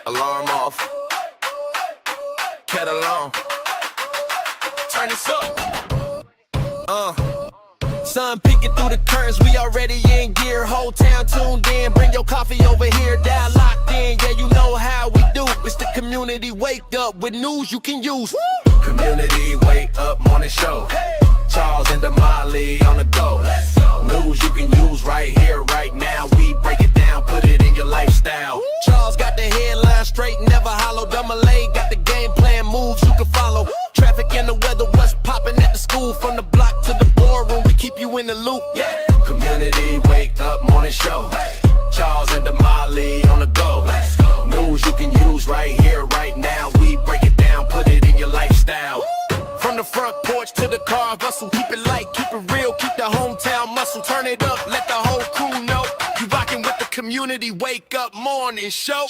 Alarm off. Kettle on. Turn this up. Sun peeking through the curtains, we already in gear. Whole town tuned in, bring your coffee over here. Down locked in, yeah, you know how we do. It's the community wake up with news you can use. Community wake up morning show. Charles and Damali on the go. News you can use right here, right now. We break it down, put it in your lifestyle. Charles got the headline straight, never hollow. Damali got the game plan, moves you can follow. Traffic and the weather, what's popping at the school. From the block to the boardroom, we keep you in the loop. Yeah. Community wake up morning show. Charles and Damali on the go. News you can use right here, right now. We break it down, put it in your lifestyle. From the front porch to the car bustle, keep it light, keep it real, keep the hometown muscle. Turn it up, let the whole crew know you rockin' with the community wake up morning show.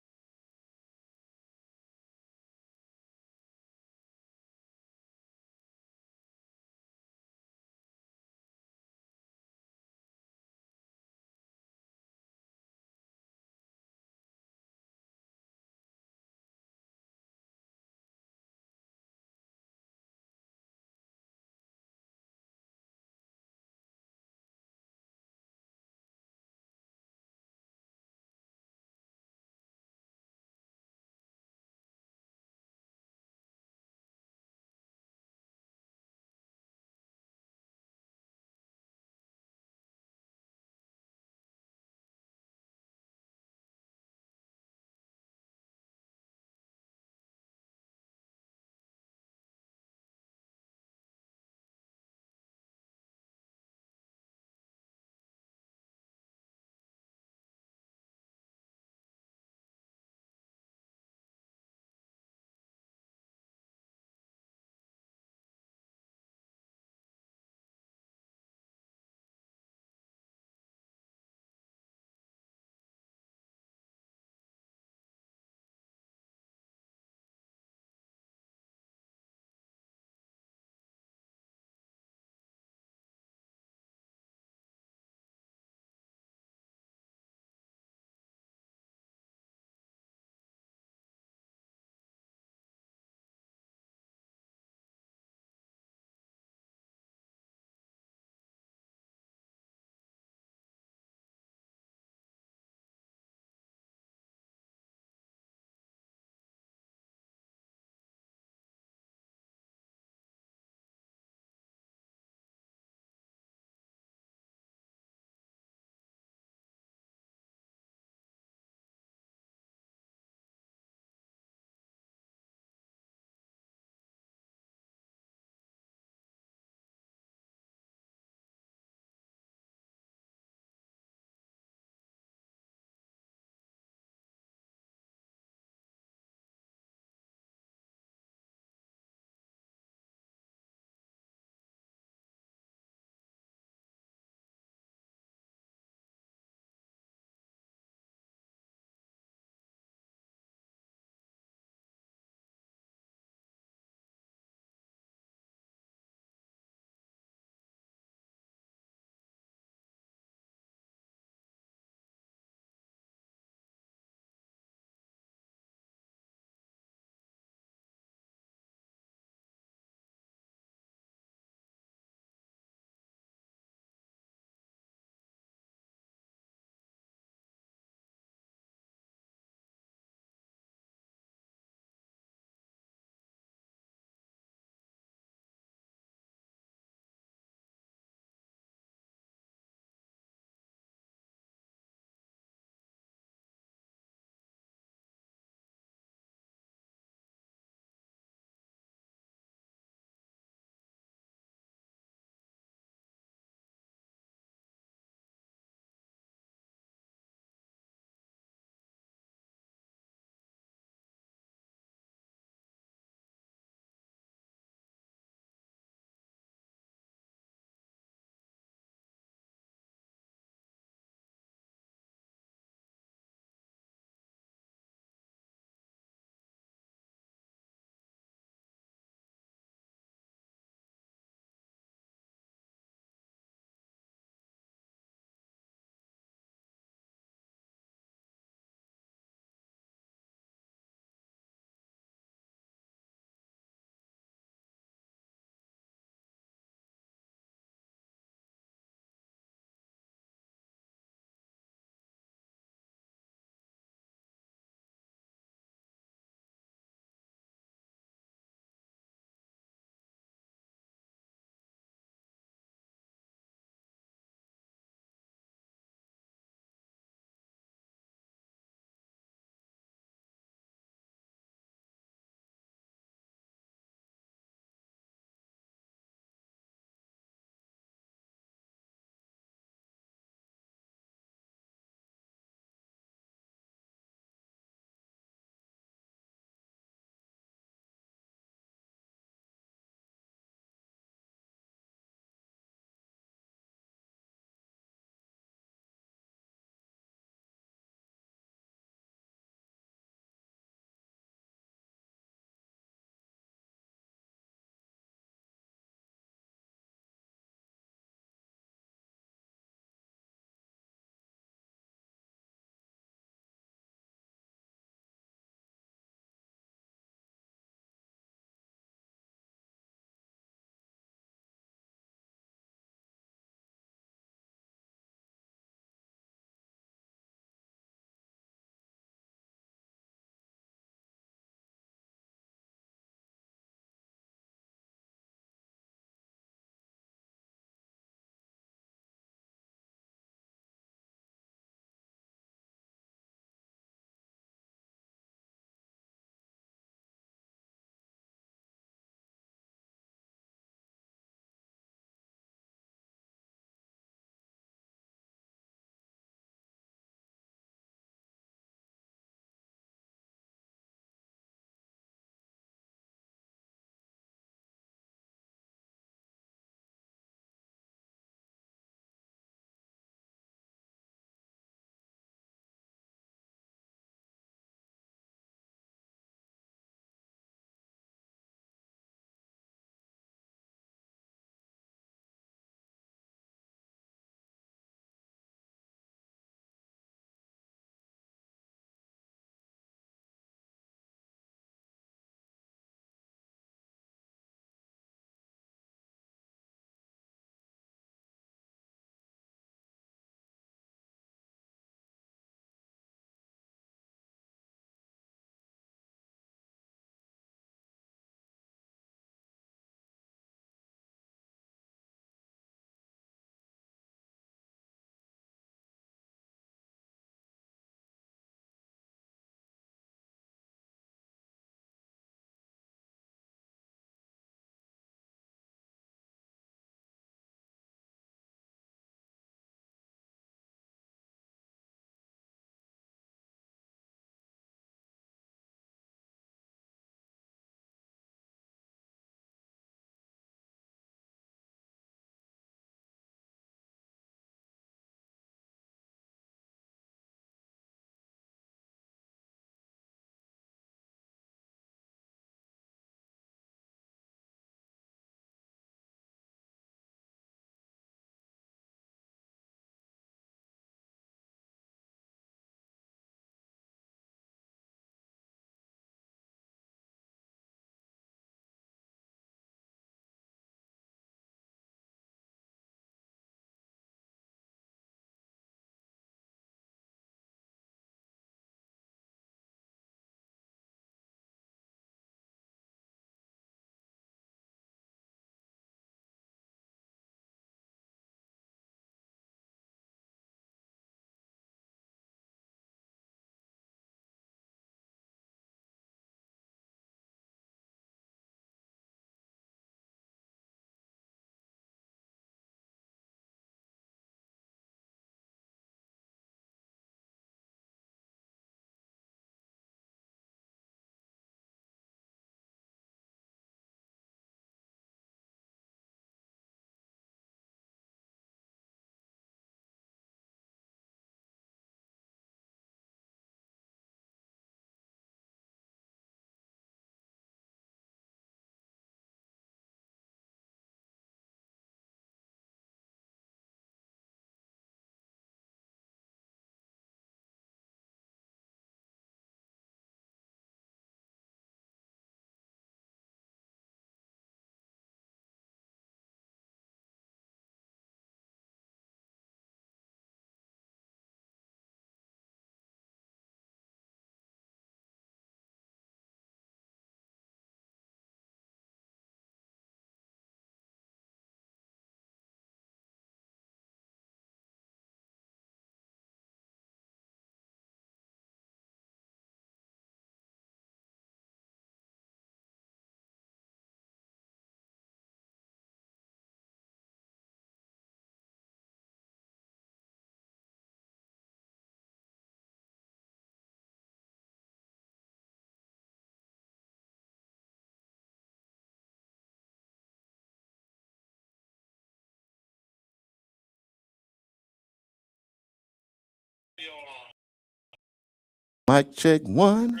Mic check 1.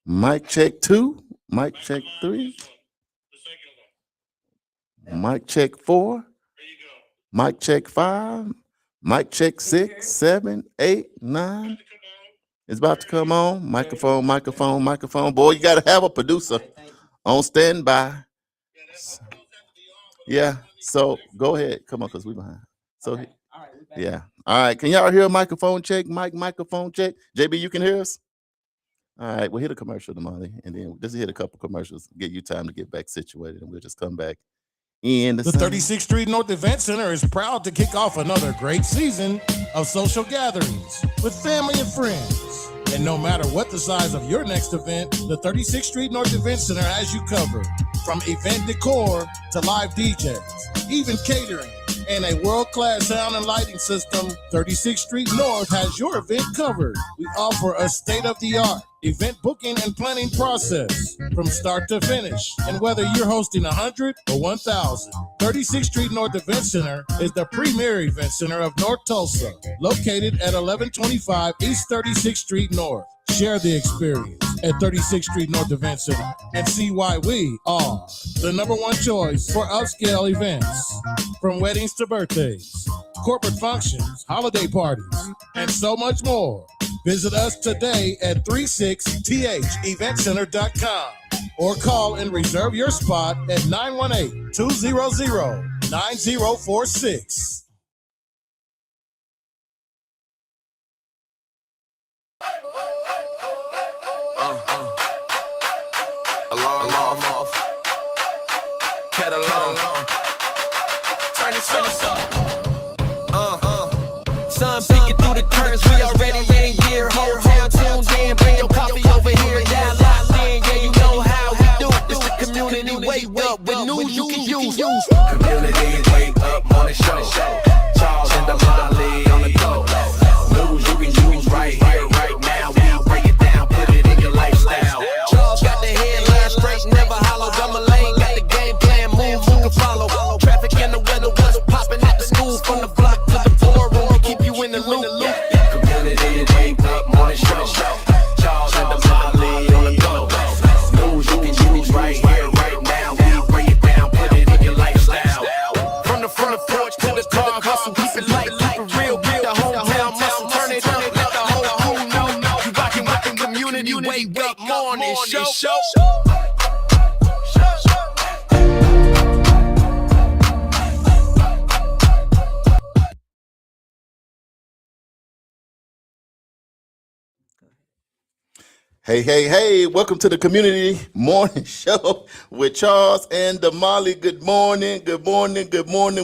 Mic check 2. Mic check 3. Mic check 4. Mic check 5. Mic check 6, 7, 8, 9. It's about to come on. Microphone, microphone, microphone. Boy, you got to have a producer on standby. Yeah, so go ahead. Come on, because we're behind. So, okay. Yeah. All right. Can y'all hear a microphone check? Microphone check. JB, you can hear us? All right. We'll hit a commercial, Damali, and then just hit a couple commercials, get you time to get back situated, and we'll just come back. The 36th Street North Event Center is proud to kick off another great season of social gatherings with family and friends. And no matter what the size of your next event, the 36th Street North Event Center has you covered. From event decor to live DJs, even catering, and a world-class sound and lighting system, 36th Street North has your event covered. We offer a state-of-the-art event booking and planning process from start to finish. And whether you're hosting 100 or 1,000, 36th Street North Event Center is the premier event center of North Tulsa, located at 1125 East 36th Street North. Share the experience at 36th Street North Event Center and see why we are the #1 choice for upscale events. From weddings to birthdays, corporate functions, holiday parties, and so much more. Visit us today at 36theventcenter.com or call and reserve your spot at 918-200-9046. Alarm off. Catalog. Turn this up. Sun peeking through the curtains. We already in gear. Whole town tuned in. Bring your coffee over here. Down locked in. Yeah, you know how we do. It's the community wake up with news you can use. Community wake up morning show. Charles and Damali on the go. News you can use right here, right now. We break it down, put it in your lifestyle. Charles got the headline straight, never hollow. Damali got the game plan, moves you can follow. Traffic in the weather, what's popping at the school. From the block to the boardroom, we keep you in the loop. Community wake up morning show. Charles and Damali on the go. News you can use right here, right now. We break it down, put it in your lifestyle. From the porch to the car, hustle, keep it light, keep it real. Get the hometown muscle, turn it up, let the whole crew know. You rockin' with the community wake up morning show. Hey, welcome to the Community Morning Show with Charles and Damali. Good morning.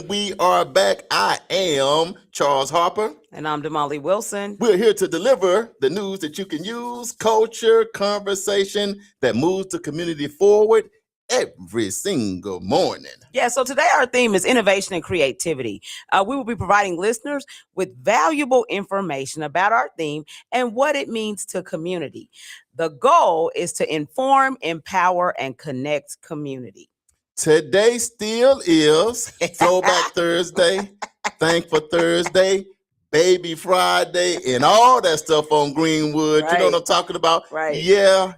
We are back. I am Charles Harper. And I'm Damali Wilson. We're here to deliver the news that you can use, culture, conversation that moves the community forward every single morning. Yeah, so today our theme is innovation and creativity. We will be providing listeners with valuable information about our theme and what it means to community. The goal is to inform, empower, and connect community. Today still is Throwback Thursday, Thankful Thursday, Baby Friday, and all that stuff on Greenwood. Right. You know what I'm talking about? Right. Yeah.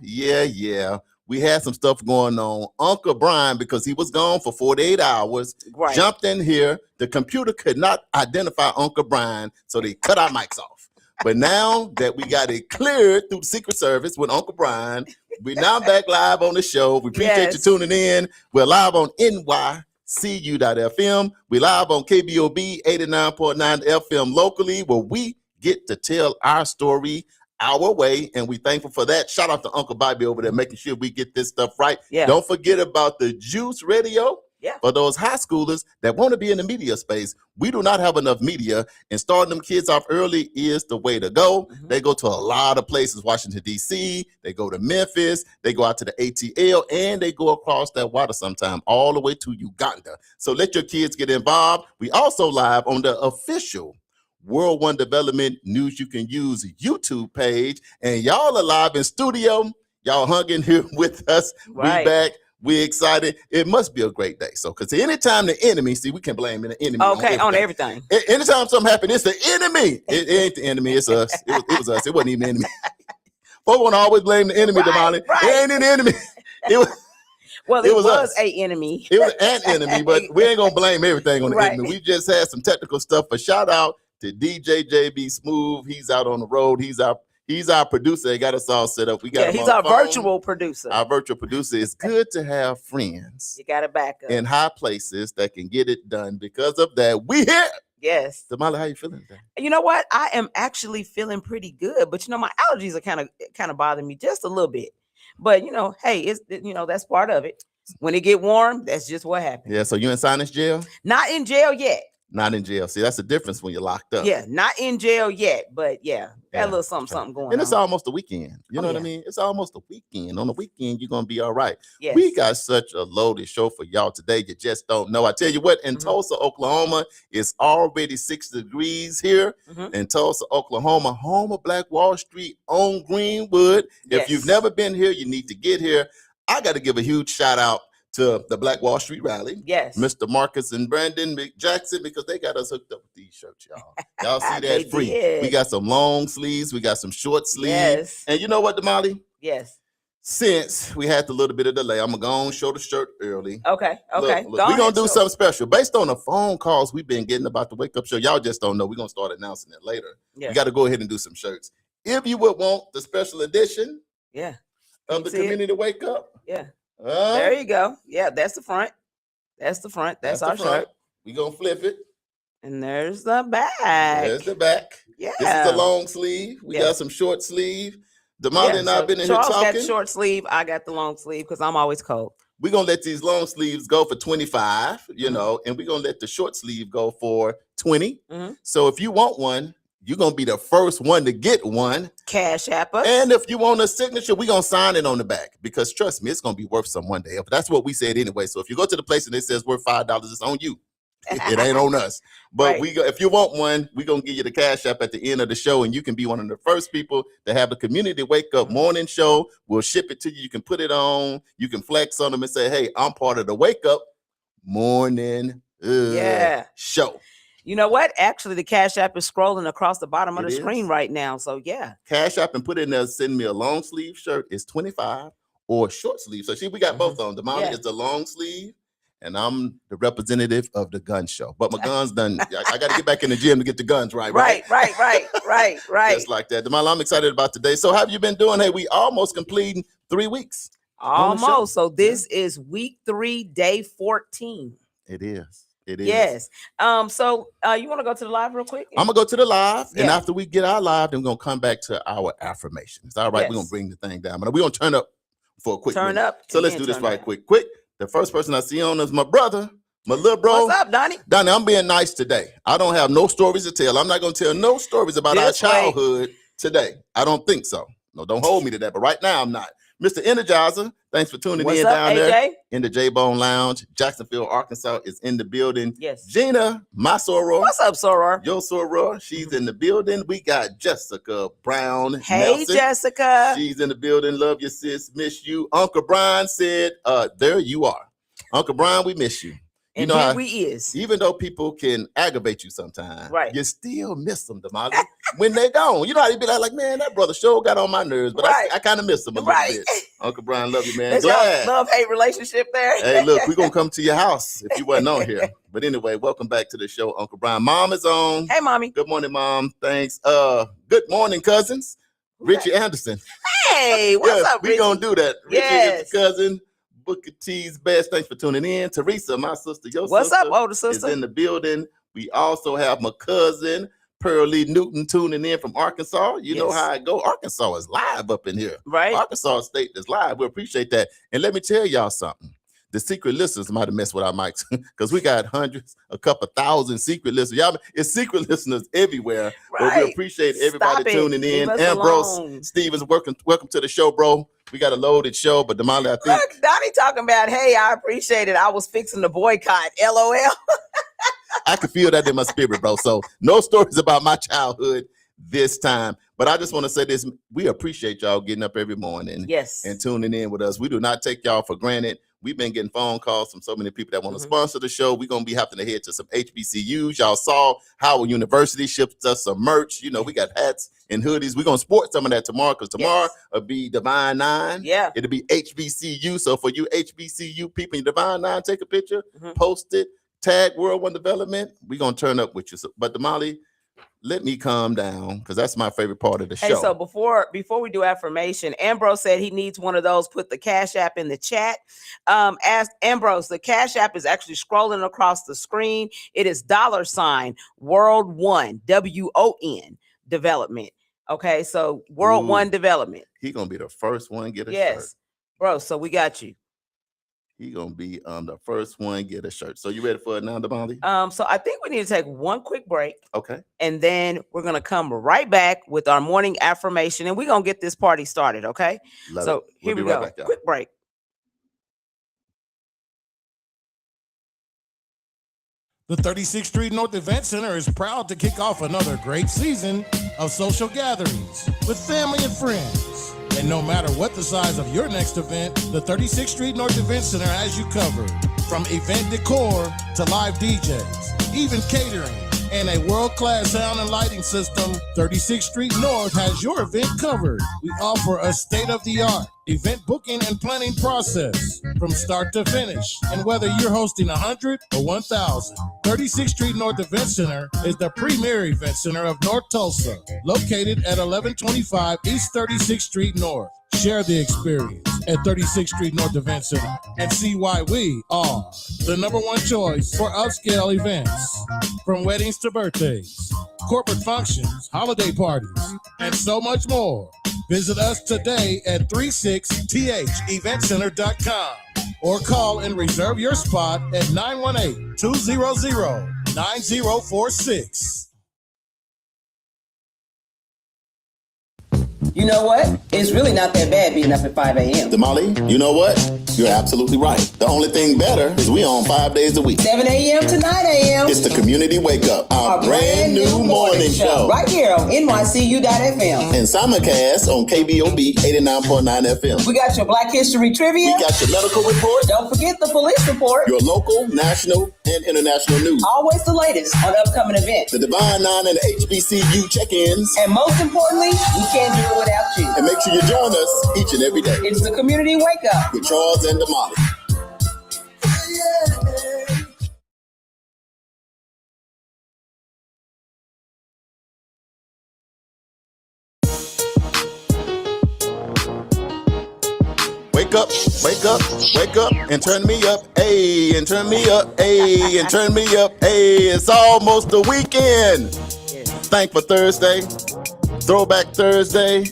We had some stuff going on. Uncle Brian, because he was gone for 48 hours, right, jumped in here. The computer could not identify Uncle Brian, so they cut our mics off. But now that we got it cleared through the Secret Service with Uncle Brian, we're now back live on the show. We appreciate you tuning in. We're live on NYCU.FM. We're live on KBOB 89.9 FM locally, where we get to tell our story our way, and we thankful for that. Shout out to Uncle Bobby over there making sure we get this stuff right. Yeah. Don't forget about the Juice Radio. Yeah. For those high schoolers that want to be in the media space. We do not have enough media, and starting them kids off early is the way to go. Mm-hmm. They go to a lot of places, Washington, D.C., they go to Memphis, they go out to the ATL, and they go across that water sometime all the way to Uganda. So let your kids get involved. We also live on the official World One Development News You Can Use YouTube page, and y'all are live in studio. Y'all hung in here with us. Right. We back. We excited. It must be a great day. So, because anytime the enemy, see, we can blame the enemy. Okay, on everything. Anytime something happens, it's the enemy. It ain't the enemy. It's us. It was us. It wasn't even the enemy. Folks want to always blame the enemy, Damali. Right. It ain't the enemy. It was. Well, it was us. a enemy. It was an enemy, but we ain't gonna blame everything on the enemy. We just had some technical stuff. But shout out to DJ JB Smooth. He's out on the road. He's our producer. He got us all set up. We got he's our virtual producer. Our virtual producer. It's good to have friends. You got to back up in high places that can get it done. Because of that, we here. Yes. Damali, how you feeling today? You know what? I am actually feeling pretty good, but my allergies are kind of bothering me just a little bit. But hey, it's that's part of it. When it get warm, that's just what happens. Yeah. So you in sinus jail? Not in jail yet. Not in jail. See, that's the difference when you're locked up. Yeah, not in jail yet, but got a little something going on. And it's almost a weekend. You know what I mean? It's almost a weekend. On the weekend, you're gonna be all right. Yes. We got such a loaded show for y'all today. You just don't know. I tell you what, in Tulsa, Oklahoma, it's already 60 degrees here. In Tulsa, Oklahoma, home of Black Wall Street on Greenwood. If you've never been here, you need to get here. I got to give a huge shout out to the Black Wall Street Rally. Yes. Mr. Marcus and Brandon McJackson, because they got us hooked up with these shirts, y'all. Y'all see that free. Did. We got some long sleeves. We got some short sleeves. Yes. And you know what, Damali? Yes. Since we had a little bit of delay, I'm going to go on show the shirt early. Okay. Look, we're going to do something special. Based on the phone calls we've been getting about the Wake Up Show, y'all just don't know. We're going to start announcing it later. Yeah. We got to go ahead and do some shirts. If you would want the special edition of the Community Wake Up. Yeah. There you go. Yeah, that's the front. That's our shirt. We're going to flip it. And there's the back. There's the back. Yeah. This is the long sleeve. We got some short sleeve. Damali and I have been in Charles here talking. Got short sleeve. I got the long sleeve because I'm always cold. We're going to let these long sleeves go for $25, and we're going to let the short sleeve go for $20. So if you want one, you're going to be the first one to get one. Cash App us. And if you want a signature, we're going to sign it on the back because trust me, it's going to be worth some one day. But that's what we said anyway. So if you go to the place and it says worth $5, it's on you. It ain't on us. But if you want one, we're going to give you the Cash App at the end of the show, and you can be one of the first people to have the Community Wake Up morning show. We'll ship it to you. You can put it on. You can flex on them and say, hey, I'm part of the Wake Up morning show. You know what? Actually, the Cash App is scrolling across the bottom of the screen right now. So, yeah. Cash App and put in there, send me a long sleeve shirt. It's $25 or short sleeve. So, we got both on. Damali is the long sleeve, and I'm the representative of the gun show. But my gun's done. I got to get back in the gym to get the guns right. Right. Just like that. Damali, I'm excited about today. So, how have you been doing? Hey, we almost completing 3 weeks. Almost. So, this is week 3, day 14. It is. It is. Yes. So you want to go to the live real quick? I'm gonna go to the live, and after we get our live, then we're gonna come back to our affirmations. All right, we're gonna bring the thing down, but we're gonna turn up for a quick minute. So let's do this right quick. The first person I see on is my brother, my little bro. What's up, Donnie? Donnie, I'm being nice today. I don't have no stories to tell. I'm not gonna tell no stories about our childhood today. I don't think so. No, don't hold me to that. But right now, I'm not. Mr. Energizer, thanks for tuning in down there in the J-Bone Lounge. Jacksonville, Arkansas is in the building. Yes. Gina, my soror. What's up, soror? Your soror. She's in the building. We got Jessica Brown. Hey, Nelson. Jessica. She's in the building. Love you, sis. Miss you. Uncle Brian said, there you are. Uncle Brian, we miss you. You and know how, we is. Even though people can aggravate you sometimes, right? You still miss them, Damali, when they gone. You know how you be like, man, that brother sure got on my nerves, but I kind of miss him a little bit. Uncle Brian, love you, man. That's glad. Love-hate relationship there. Hey, look, we're going to come to your house if you wasn't on here. But anyway, welcome back to the show, Uncle Brian. Mom is on. Hey, Mommy. Good morning, Mom. Thanks. Good morning, cousins. Richie Anderson. Hey, what's up, Richie? We're going to do that. Richie yes. is your cousin. Booker T's best. Thanks for tuning in. Teresa, my sister, your What's sister. What's up, older sister? Is in the building. We also have my cousin, Pearlie Newton, tuning in from Arkansas. You know how I go. Arkansas is live up in here. Right. Arkansas State is live. We appreciate that. And let me tell y'all something. The secret listeners might have messed with our mics because we got hundreds, a couple thousand secret listeners. Y'all, it's secret listeners everywhere. Right. But we appreciate everybody tuning in. Ambrose Stevens, welcome to the show, bro. We got a loaded show, but Damali, I think. Look, Donnie talking about, hey, I appreciate it. I was fixing to boycott. LOL. I can feel that in my spirit, bro. So no stories about my childhood this time. But I just want to say this. We appreciate y'all getting up every morning and tuning in with us. We do not take y'all for granted. We've been getting phone calls from so many people that want to sponsor the show. We're going to be having to head to some HBCUs. Y'all saw Howard University shipped us some merch. You know, we got hats and hoodies. We're going to sport some of that tomorrow because tomorrow will be Divine 9. Yeah. It'll be HBCU. So for you HBCU people in Divine 9, take a picture, post it, tag World One Development. We're going to turn up with you. But Damali, let me calm down because that's my favorite part of the show. Hey, so before we do affirmation, Ambrose said he needs one of those. Put the Cash App in the chat. Ask Ambrose, the Cash App is actually scrolling across the screen. It is $World One, WON Development. Okay, so World One Development. He gonna be the first one get a shirt. Yes, bro. So we got you. He gonna be the first one get a shirt. So you ready for it now, Damali? So I think we need to take one quick break. Okay. And then we're gonna come right back with our morning affirmation, and we're gonna get this party started. Okay. Love it. Here we right go. back, y'all. Quick break. The 36th Street North Event Center is proud to kick off another great season of social gatherings with family and friends. And no matter what the size of your next event, the 36th Street North Event Center has you covered. From event decor to live DJs, even catering, and a world-class sound and lighting system, 36th Street North has your event covered. We offer a state-of-the-art event booking and planning process from start to finish. And whether you're hosting 100 or 1,000, 36th Street North Event Center is the premier event center of North Tulsa, located at 1125 East 36th Street North. Share the experience at 36th Street North Event Center and see why we are the #1 choice for upscale events. From weddings to birthdays, corporate functions, holiday parties, and so much more. Visit us today at 36theventcenter.com or call and reserve your spot at 918-200-9046. You know what? It's really not that bad being up at 5 a.m. Damali, you know what? You're absolutely right. The only thing better is we on 5 days a week. 7 a.m. to 9 a.m. It's the Community Wake Up, our brand new morning show. Right here on NYCU.FM. And simulcast on KBOB 89.9 FM. We got your Black History Trivia. We got your medical report. Don't forget the police report. Your local, national, and international news. Always the latest on upcoming events. The Divine 9 and the HBCU check-ins. And most importantly, we can't do it without you. And make sure you join us each and every day. It's the Community Wake Up with Charles and Damali. Wake up, wake up, wake up, and turn me up, ayy, and turn me up, ayy, and turn me up, ayy. It's almost the weekend. Thankful Thursday, Throwback Thursday,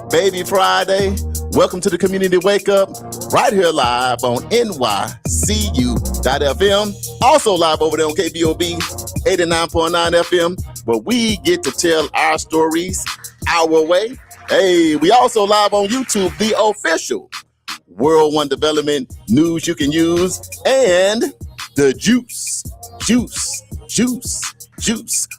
Baby Friday. Welcome to the Community Wake Up, right here live on NYCU.FM. Also live over there on KBOB 89.9 FM, where we get to tell our stories our way. Hey, we also live on YouTube, the official World One Development news you can use, and the Juice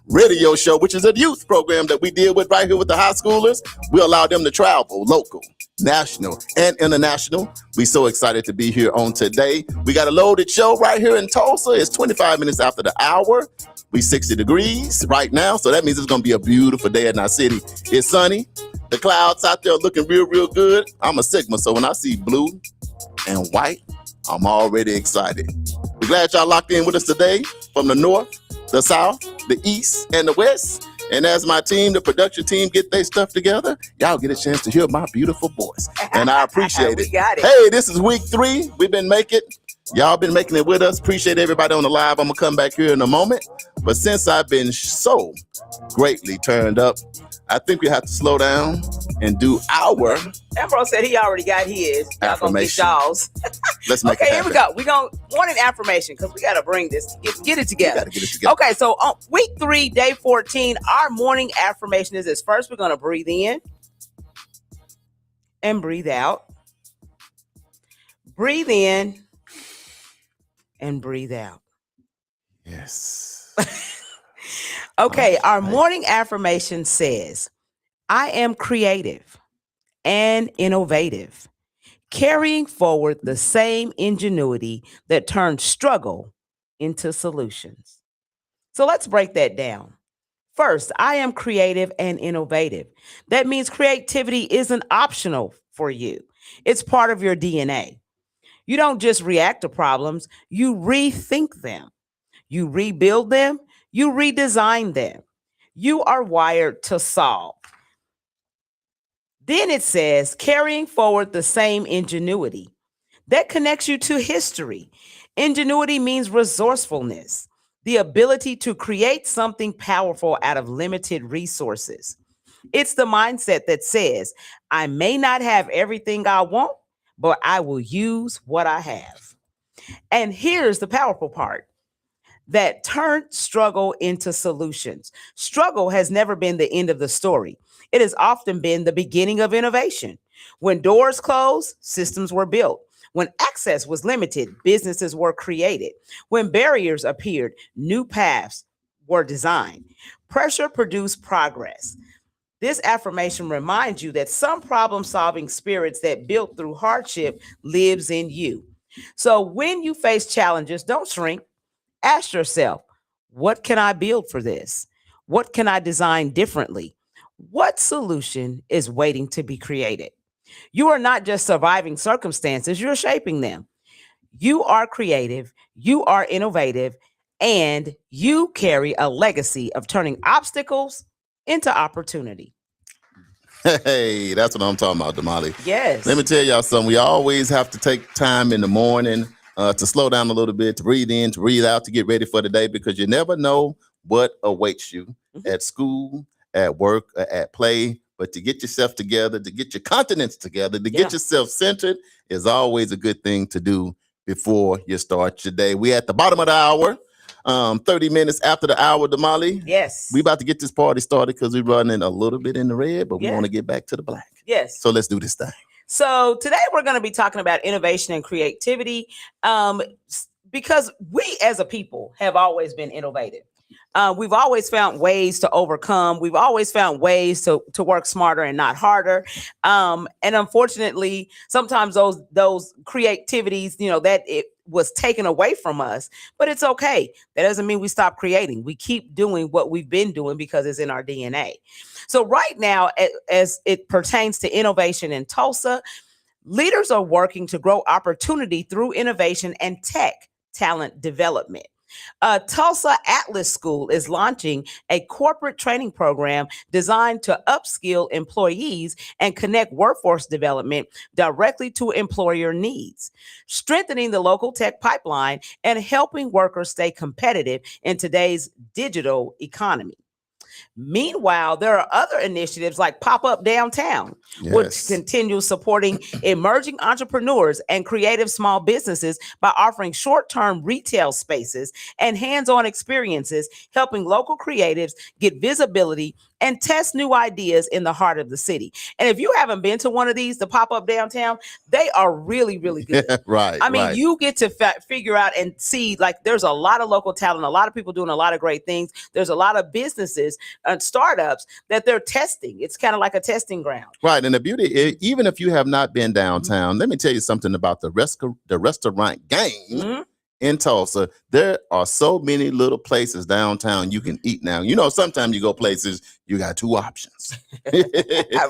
radio show, which is a youth program that we deal with right here with the high schoolers. We allow them to travel local, national, and international. We so excited to be here on today. We got a loaded show right here in Tulsa. It's 25 minutes after the hour. We 60 degrees right now, so that means it's gonna be a beautiful day in our city. It's sunny. The clouds out there looking real, real good. I'm a Sigma, so when I see blue and white, I'm already excited. We're glad y'all locked in with us today from the north, the south, the east, and the west. And as my team, the production team, get their stuff together, y'all get a chance to hear my beautiful voice. And I appreciate it. Got it. Hey, this is week 3. We've been making it. Y'all been making it with us. Appreciate everybody on the live. I'm going to come back here in a moment. But since I've been so greatly turned up, I think we have to slow down and do our Ambrose said he already got his. Y'all gonna get affirmation. y'all's. Let's make it Okay, here we happen. go. We gonna want an affirmation because we gotta bring this. Get it together. Gotta get it together. Okay, so on week 3, day 14, our morning affirmation is this. First, we're gonna breathe in and breathe out. Breathe in and breathe out. Yes. Okay, All our right. morning affirmation says, I am creative and innovative, carrying forward the same ingenuity that turned struggle into solutions. So let's break that down. First, I am creative and innovative. That means creativity isn't optional for you, it's part of your DNA. You don't just react to problems, you rethink them, you rebuild them, you redesign them. You are wired to solve. Then it says carrying forward the same ingenuity. That connects you to history. Ingenuity means resourcefulness, the ability to create something powerful out of limited resources. It's the mindset that says, I may not have everything I want, but I will use what I have. And here's the powerful part that turned struggle into solutions. Struggle has never been the end of the story. It has often been the beginning of innovation. When doors closed, systems were built. When access was limited, businesses were created. When barriers appeared, new paths were designed. Pressure produced progress. This affirmation reminds you that some problem-solving spirits that built through hardship lives in you. So when you face challenges, don't shrink. Ask yourself, what can I build for this? What can I design differently? What solution is waiting to be created? You are not just surviving circumstances, you're shaping them. You are creative, you are innovative, and you carry a legacy of turning obstacles into opportunity. Hey, that's what I'm talking about, Damali. Yes. Let me tell y'all something. We always have to take time in the morning to slow down a little bit, to breathe in, to breathe out, to get ready for the day, because you never know what awaits you at school, at work, or at play. But to get yourself together, to get your continents together, to get yourself centered is always a good thing to do before you start your day. We at the bottom of the hour, 30 minutes after the hour, Damali. Yes. We about to get this party started because we're running a little bit in the red, but we want to get back to the black. Yes. So let's do this thing. So today we're going to be talking about innovation and creativity because we as a people have always been innovative. We've always found ways to overcome. We've always found ways to work smarter and not harder. And unfortunately, sometimes those creativities, that it was taken away from us, but it's okay. That doesn't mean we stop creating. We keep doing what we've been doing because it's in our DNA. So right now, as it pertains to innovation in Tulsa, leaders are working to grow opportunity through innovation and tech talent development. Tulsa Atlas School is launching a corporate training program designed to upskill employees and connect workforce development directly to employer needs, strengthening the local tech pipeline and helping workers stay competitive in today's digital economy. Meanwhile, there are other initiatives like Pop-Up Downtown, which continues supporting emerging entrepreneurs and creative small businesses by offering short-term retail spaces and hands-on experiences, helping local creatives get visibility and test new ideas in the heart of the city. And if you haven't been to one of these, the Pop-Up Downtown, they are really, really good. Right. I mean, you get to figure out and see, like, there's a lot of local talent, a lot of people doing a lot of great things. There's a lot of businesses and startups that they're testing. It's kind of like a testing ground. Right. And the beauty, even if you have not been downtown, let me tell you something about the restaurant game. In Tulsa, there are so many little places downtown you can eat now. Sometimes you go places, you got two options.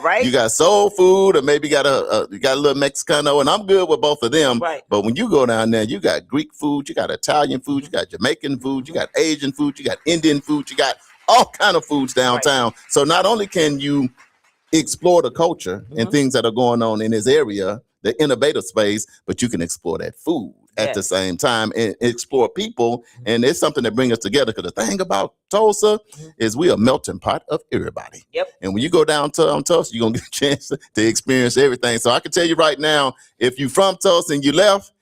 Right? You got soul food, or maybe you got a little Mexicano, and I'm good with both of them. Right. But when you go down there, you got Greek food, you got Italian food, you got Jamaican food, you got Asian food, you got Indian food, you got all kind of foods downtown. Right. So not only can you explore the culture and things that are going on in this area, the innovative space, but you can explore that food at the same time and explore people. And it's something that brings us together, because the thing about Tulsa is we are a melting pot of everybody. And when you go down to Tulsa, you're going to get a chance to experience everything. So I can tell you right now, if you're from Tulsa and you left,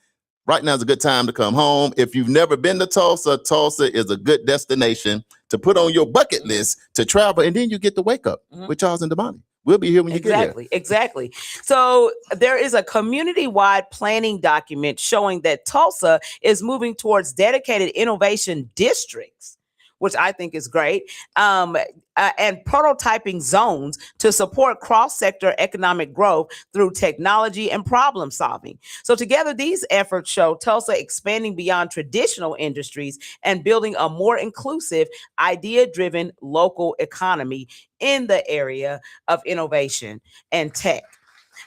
right now is a good time to come home. If you've never been to Tulsa, Tulsa is a good destination to put on your bucket list to travel. And then you get to wake up with Charles and Damali. We'll be here when you get here. Exactly. So there is a community-wide planning document showing that Tulsa is moving towards dedicated innovation districts which I think is great, and prototyping zones to support cross-sector economic growth through technology and problem solving. So together, these efforts show Tulsa expanding beyond traditional industries and building a more inclusive, idea-driven local economy in the area of innovation and tech.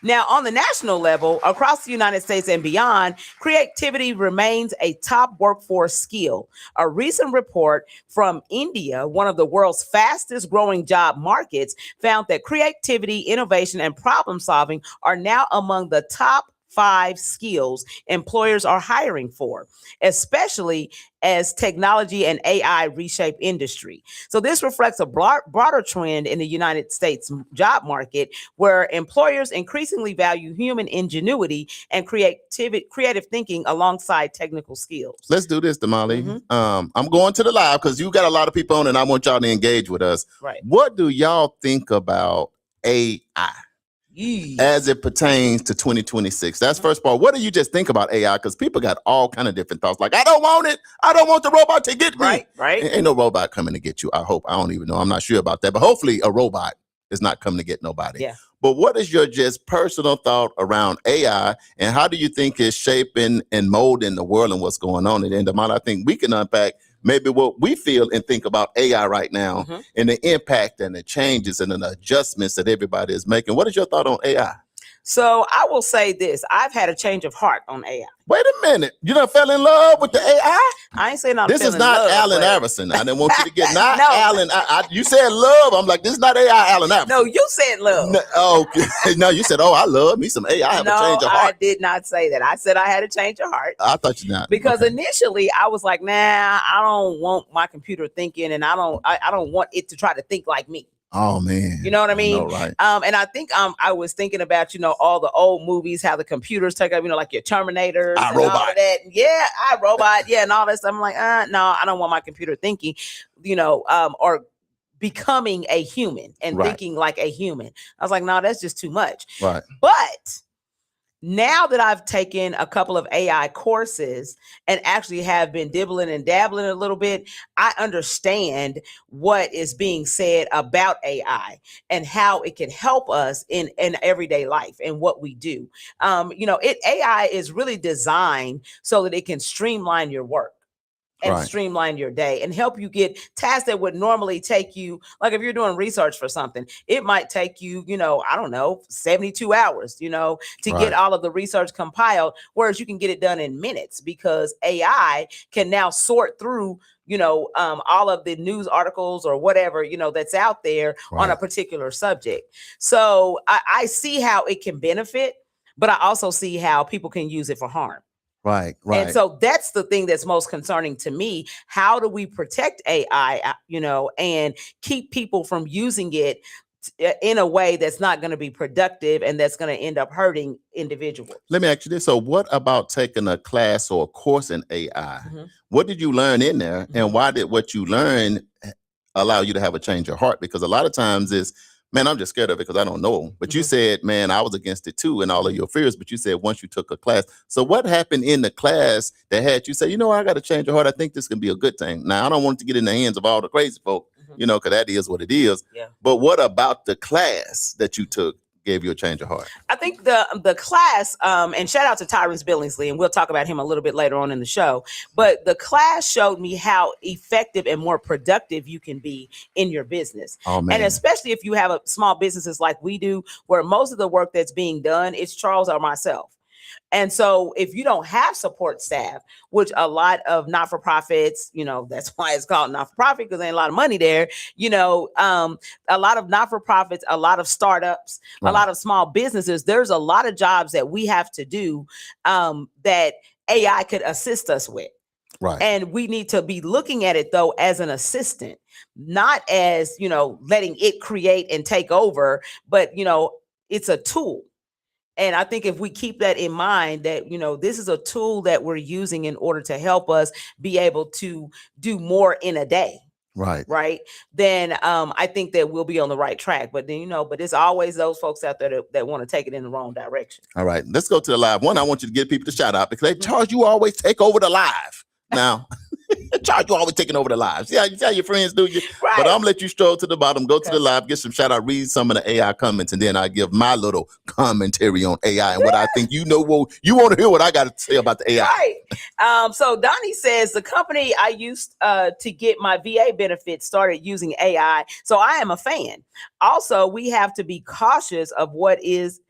Now, on the national level, across the United States and beyond, creativity remains a top workforce skill. A recent report from India, one of the world's fastest growing job markets, found that creativity, innovation, and problem solving are now among the top 5 skills employers are hiring for, especially as technology and AI reshape industry. So this reflects a broader trend in the United States job market, where employers increasingly value human ingenuity and creative thinking alongside technical skills. Let's do this, Damali. Mm-hmm. I'm going to the live because you got a lot of people on and I want y'all to engage with us. Right. What do y'all think about AI? As it pertains to 2026. That's first part. What do you just think about AI? Because people got all kind of different thoughts. Like, I don't want it. I don't want the robot to get me. Right. Ain't no robot coming to get you. I hope. I don't even know. I'm not sure about that. But hopefully a robot is not coming to get nobody. Yeah. But what is your just personal thought around AI, and how do you think it's shaping and molding the world and what's going on? And Damali, I think we can unpack maybe what we feel and think about AI right now, and the impact and the changes and the adjustments that everybody is making. What is your thought on AI? So I will say this. I've had a change of heart on AI. Wait a minute. You done fell in love with the AI? I ain't saying I'm This is not Allen Iverson. I didn't want you to get not No. Allen. You said love. I'm like, this is not AI Allen Iverson. No, you said love. No, okay. No, you said, oh, I love me some AI. I have a change of heart. I did not say that. I said I had a change of heart. I thought you not. Because Okay. initially I was like, nah, I don't want my computer thinking, and I don't want it to try to think like me. Oh man. You know what I mean? know, right. And I think I was thinking about, all the old movies, how the computers take up, like your Terminators and all iRobot. of that. Yeah, iRobot. Yeah, and all that stuff. I'm like, no, I don't want my computer thinking, or becoming a human and Right. thinking like a human. I was like, no, that's just too much. Right. But now that I've taken a couple of AI courses and actually have been dibbling and dabbling a little bit, I understand what is being said about AI and how it can help us in everyday life and what we do. AI is really designed so that it can streamline your work and Right. streamline your day and help you get tasks that would normally take you, like if you're doing research for something, it might take you, 72 hours, to Right. get all of the research compiled, whereas you can get it done in minutes because AI can now sort through all of the news articles or whatever, that's out there on a Right. particular subject. So I see how it can benefit, but I also see how people can use it for harm. Right. And so that's the thing that's most concerning to me. How do we protect AI, and keep people from using it in a way that's not going to be productive and that's going to end up hurting individuals? Let me ask you this. So what about taking a class or a course in AI? Mhm. What did you learn in there? And why did what you learned allow you to have a change of heart? Because a lot of times it's, man, I'm just scared of it because I don't know. But you said, man, I was against it too and all of your fears. But you said once you took a class. So what happened in the class that had you say, I got to change your heart. I think this can be a good thing. Now, I don't want it to get in the hands of all the crazy folk, because that is what it is. Yeah. But what about the class that you took gave you a change of heart? I think the class, and shout out to Tyrone Billingsley, and we'll talk about him a little bit later on in the show, but the class showed me how effective and more productive you can be in your business. Oh, man. And especially if you have a small businesses like we do, where most of the work that's being done is Charles or myself. And so if you don't have support staff, which a lot of not-for-profits, that's why it's called not-for-profit, because there ain't a lot of money there, a lot of not-for-profits, a lot of startups, Right. a lot of small businesses, there's a lot of jobs that we have to do that AI could assist us with. Right. And we need to be looking at it, though, as an assistant, not as, letting it create and take over, but, it's a tool. And I think if we keep that in mind, that, this is a tool that we're using in order to help us be able to do more in a day. Right. Right. Then I think that we'll be on the right track. But then, but it's always those folks out there that want to take it in the wrong direction. All right. Let's go to the live one. I want you to give people the shout out because Charles, you always take over the live. Now, Charles, you always taking over the live. See how your friends do you? Right. But I'm gonna let you stroll to the bottom, go to the live, get some shout out, read some of the AI comments, and then I give my little commentary on AI and what I think. You want to hear what I got to say about the AI. Right. So Donnie says the company I used to get my VA benefits started using AI, so I am a fan. Also, we have to be cautious of what is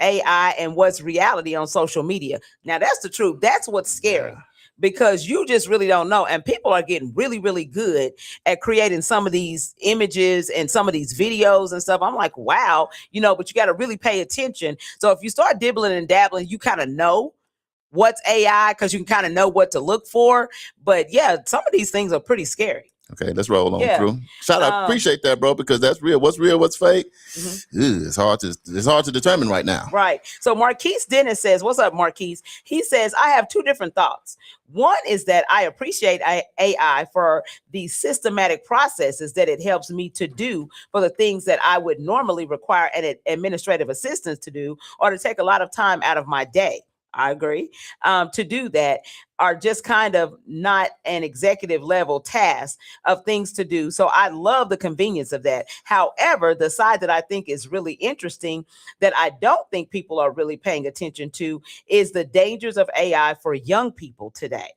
AI and what's reality on social media. Now, that's the truth. That's what's scary. Yeah. Because you just really don't know. And people are getting really, really good at creating some of these images and some of these videos and stuff. I'm like, wow, but you got to really pay attention. So if you start dibbling and dabbling, you kind of know what's AI because you can kind of know what to look for. But yeah, some of these things are pretty scary. Okay, let's roll on through. Shout out, appreciate that, bro, because that's real. What's real, what's fake? Mm-hmm. It's hard to determine right now. Right. So Marquise Dennis says, "What's up, Marquise?" He says, "I have two different thoughts. One is that I appreciate AI for the systematic processes that it helps me to do for the things that I would normally require an administrative assistance to do or to take a lot of time out of my day. I agree. To do that are just kind of not an executive level task of things to do. So I love the convenience of that. However, the side that I think is really interesting that I don't think people are really paying attention to is the dangers of AI for young people today.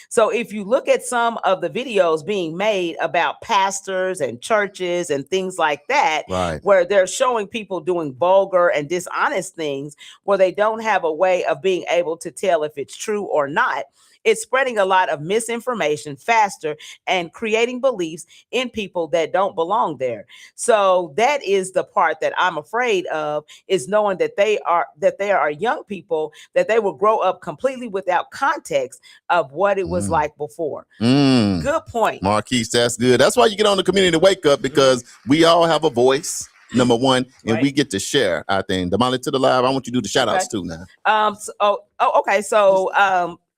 So if you look at some of the videos being made about pastors and churches and things like that, where they're showing people doing vulgar and dishonest things where they don't have a way of being able to tell if it's true or not, it's spreading a lot of misinformation faster and creating beliefs in people that don't belong there. So that is the part that I'm afraid of, is knowing that they are young people, that they will grow up completely without context of what it was like before. Good point, Marquise. That's good. That's why you get on the community wake up, because we all have a voice. Number one, and we get to share our thing. Damali, to the live, I want you to do the shout outs too now. Okay. So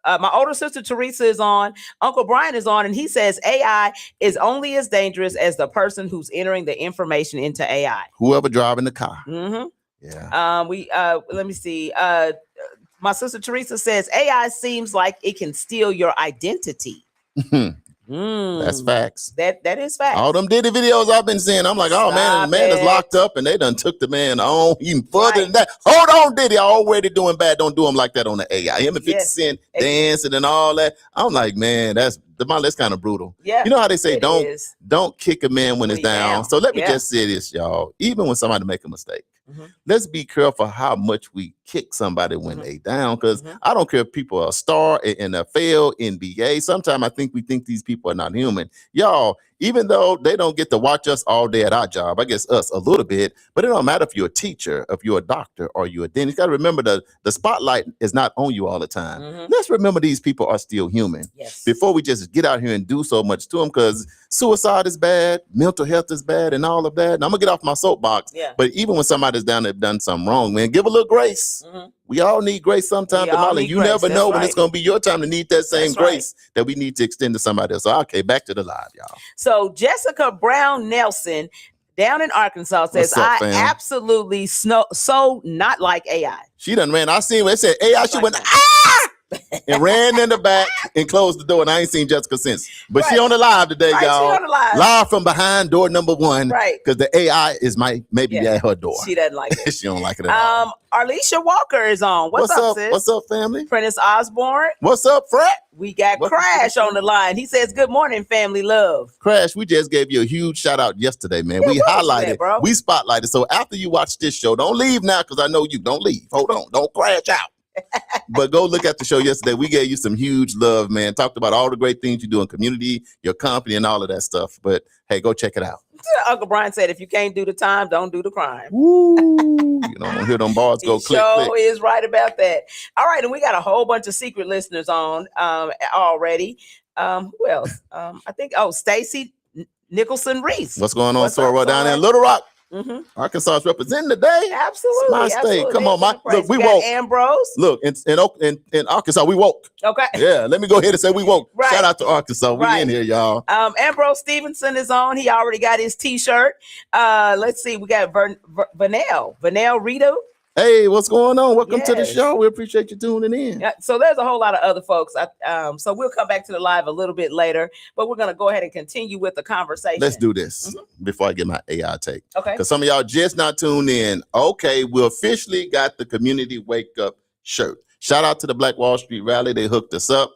my older sister Teresa is on, Uncle Brian is on, and he says AI is only as dangerous as the person who's entering the information into AI. Whoever driving the car. Mm-hmm. Yeah. Let me see. My sister Teresa says AI seems like it can steal your identity. That's facts. That is facts. All them Diddy videos I've been seeing, I'm like, oh man, the man is locked up, and they done took the man on even further than that. Hold on, Diddy, already doing bad. Don't do him like that on the AI. Him and 50 Cent dancing and all that. I'm like, man, that's kind of brutal. Yeah, you know how they say don't kick a man when it's down. So let me just say this, y'all. Even when somebody make a mistake, let's be careful how much we kick somebody when they down, because I don't care if people are a star in NFL, NBA. Sometimes I think we think these people are not human. Y'all, even though they don't get to watch us all day at our job, I guess us a little bit, but it don't matter if you're a teacher, if you're a doctor, or you're a dentist. You got to remember the spotlight is not on you all the time. Let's remember these people are still human. Before we just get out here and do so much to them, because suicide is bad, mental health is bad, and all of that. And I'm going to get off my soapbox, but even when somebody's down there done something wrong, man, give a little grace. We all need grace sometimes, Damali. You never know when it's going to be your time to need that same grace that we need to extend to somebody else. So, okay, back to the live, y'all. So Jessica Brown Nelson down in Arkansas says, I absolutely so not like AI. She done ran. I seen where it said AI. She went, and ran in the back and closed the door. And I ain't seen Jessica since. But she on the live today, y'all. She on the live from behind door number 1. Because the AI is maybe at her door. She doesn't like it. She don't like it at all. Arlisha Walker is on. What's up, sis? What's up, family? Prentice Osborne. What's up, Fred? We got Crash on the line. He says, good morning, family love. Crash, we just gave you a huge shout out yesterday, man. We highlighted, we spotlighted. So after you watch this show, don't leave now, because I know you. Don't leave. Hold on. Don't crash out. But go look at the show yesterday. We gave you some huge love, man. Talked about all the great things you do in community, your company, and all of that stuff. But hey, go check it out. Uncle Brian said, if you can't do the time, don't do the crime. Woo. You don't want to hear them bars go click, click. He is right about that. All right, and we got a whole bunch of secret listeners on already. Who else? I think, Stacy Nicholson Reese. What's going on, Sora, down there in Little Rock? Arkansas is representing today. Absolutely. My state. Come on, look, we woke. Ambrose. Look, in Arkansas, we woke. Okay. Yeah, let me go ahead and say we woke. Shout out to Arkansas. We in here, y'all. Ambrose Stevenson is on. He already got his T-shirt. Let's see. We got Vanell Rito. Hey, what's going on? Welcome to the Yes. show. We appreciate you tuning in. Yeah, so there's a whole lot of other folks. So we'll come back to the live a little bit later, but we're gonna go ahead and continue with the conversation. Let's do this before I get my AI take. Okay. Because some of y'all just not tuned in. Okay, we officially got the Community Wake Up shirt. Shout out to the Black Wall Street Rally. They hooked us up.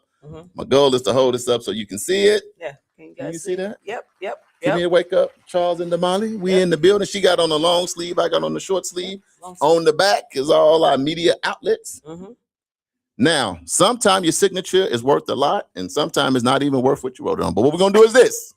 My goal is to hold this up so you can see it. Yeah. Can you Can guys you see that? Yep. Community Wake Up, Charles and Damali. We in the building. She got on the long sleeve. I got on the short sleeve. On the back is all our media outlets. Now, sometimes your signature is worth a lot, and sometimes it's not even worth what you wrote on. But what we're going to do is this.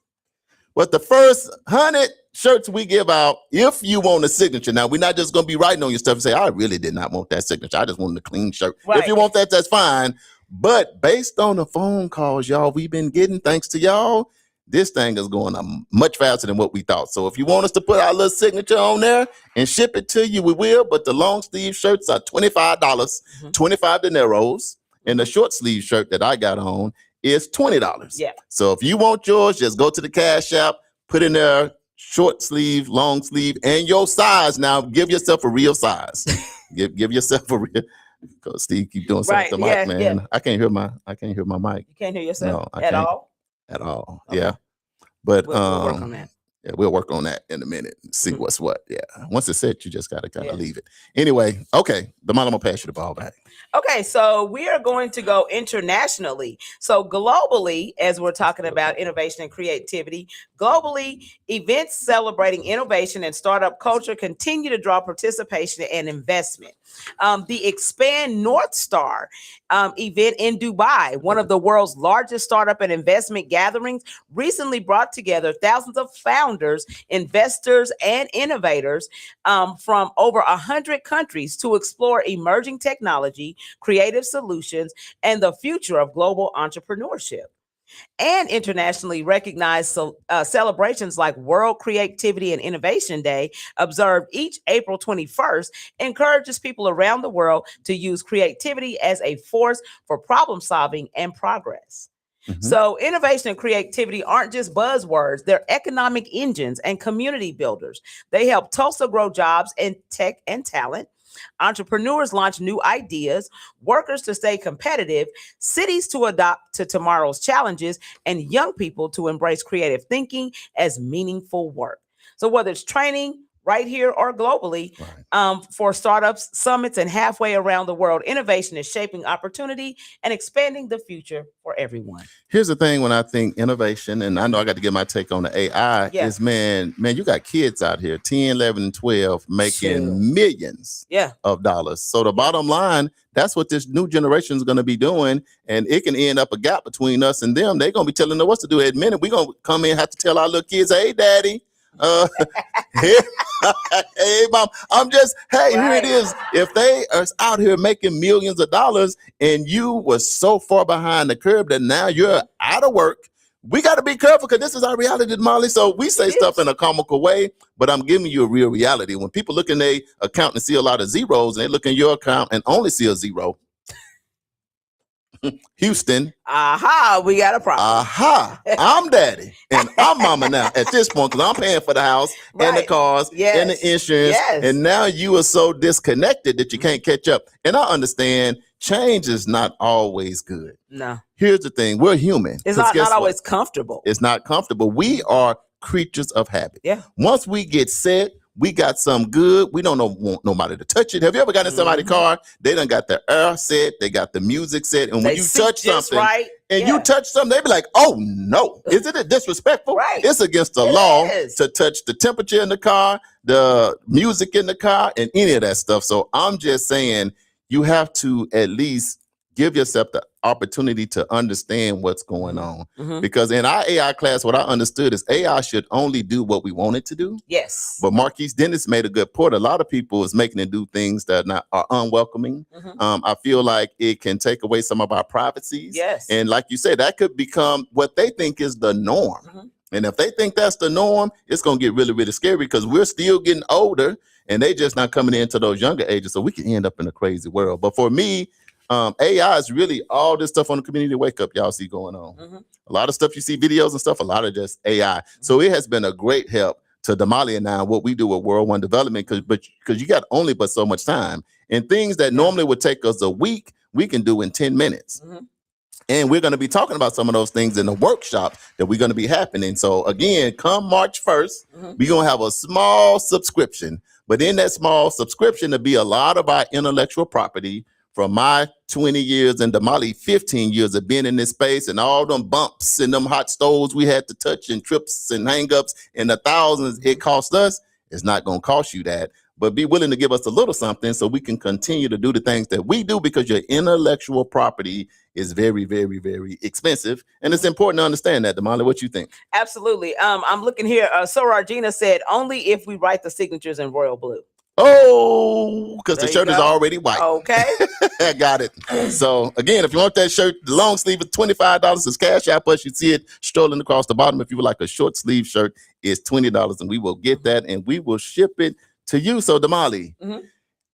But the first 100 shirts we give out, if you want a signature, now we're not just going to be writing on your stuff and say, I really did not want that signature. I just wanted a clean shirt. Right. If you want that, that's fine. But based on the phone calls, y'all, we've been getting, thanks to y'all, this thing is going much faster than what we thought. So if you want us to put our little signature on there and ship it to you, we will. But the long sleeve shirts are $25, 25 dineros. And the short sleeve shirt that I got on is $20. Yeah. So if you want yours, just go to the Cash App, put in there short sleeve, long sleeve, and your size. Now give yourself a real size. give yourself a real. Because Steve keep doing something to the mic, man. Yeah. I can't hear my mic. You can't hear yourself at all? At all. Okay. Yeah. But we'll work on that. Yeah, we'll work on that in a minute. See what's what. Yeah. Once it's set, you just gotta kind of leave it. Anyway, okay. Damali, I'm gonna pass you the ball back. Okay, so we are going to go internationally. So globally, as we're talking about innovation and creativity, globally, events celebrating innovation and startup culture continue to draw participation and investment. The Expand North Star event in Dubai, one of the world's largest startup and investment gatherings, recently brought together thousands of founders, investors, and innovators from over 100 countries to explore emerging technology, creative solutions, and the future of global entrepreneurship. And internationally recognized celebrations like World Creativity and Innovation Day, observed each April 21st, encourages people around the world to use creativity as a force for problem solving and progress. So innovation and creativity aren't just buzzwords, they're economic engines and community builders. They help Tulsa grow jobs in tech and talent. Entrepreneurs launch new ideas, workers to stay competitive, cities to adapt to tomorrow's challenges, and young people to embrace creative thinking as meaningful work. So whether it's training right here or globally, for startups, summits, and halfway around the world, innovation is shaping opportunity and expanding the future for everyone. Here's the thing when I think innovation, and I know I got to get my take on the AI, is man, you got kids out here, 10, 11, and 12, making millions of dollars. So the bottom line, that's what this new generation is going to be doing, and it can end up a gap between us and them. They're going to be telling us what to do. At a minute, we're going to come in and have to tell our little kids, hey, daddy, hey, mom, here it is. If they are out here making millions of dollars and you were so far behind the curve that now you're out of work, we got to be careful because this is our reality, Molly. So we say stuff in a comical way, but I'm giving you a real reality. When people look in their account and see a lot of zeros, and they look in your account and only see a zero. Houston. We got a problem. I'm daddy and I'm mama now at this point because I'm paying for the house and the cars and the insurance. And now you are so disconnected that you can't catch up. And I understand change is not always good. No. Here's the thing. We're human. It's not always comfortable. It's not comfortable. We are creatures of habit. Yeah. Once we get set, we got some good. We don't want nobody to touch it. Have you ever got in somebody's car? They done got the air set. They got the music set. And when you touch something you touch something, they be like, oh, no. Isn't it disrespectful? It's against the law to touch the temperature in the car, the music in the car, and any of that stuff. So I'm just saying you have to at least give yourself the opportunity to understand what's going on. Because in our AI class, what I understood is AI should only do what we want it to do. Yes. But Marquise Dennis made a good point. A lot of people is making it do things that are unwelcoming. I feel like it can take away some of our privacies. Yes. And like you said, that could become what they think is the norm. And if they think that's the norm, it's going to get really, really scary because we're still getting older and they just not coming into those younger ages. So we can end up in a crazy world. But for me, AI is really all this stuff on the Community Wake Up y'all see going on. A lot of stuff you see videos and stuff, a lot of just AI. So it has been a great help to Damali and I, what we do with World One Development, because you got only but so much time. And things that normally would take us a week, we can do in 10 minutes. And we're going to be talking about some of those things in the workshop that we're going to be happening. So again, come March 1st, we're going to have a small subscription. But in that small subscription, there'll be a lot of our intellectual property from my 20 years and Damali 15 years of being in this space, and all them bumps and them hot stoves we had to touch and trips and hangups and the thousands it cost us. It's not going to cost you that. But be willing to give us a little something so we can continue to do the things that we do, because your intellectual property is very, very, very expensive. And it's important to understand that. Damali, what you think? Absolutely. I'm looking here. Sorargina said, only if we write the signatures in royal blue. Oh, because the There you shirt is go. already white. Okay. I got it. So again, if you want that shirt, the long sleeve is $25. It's Cash App us. You see it strolling across the bottom. If you would like a short sleeve shirt, it's $20, and we will get that and we will ship it to you. So Damali,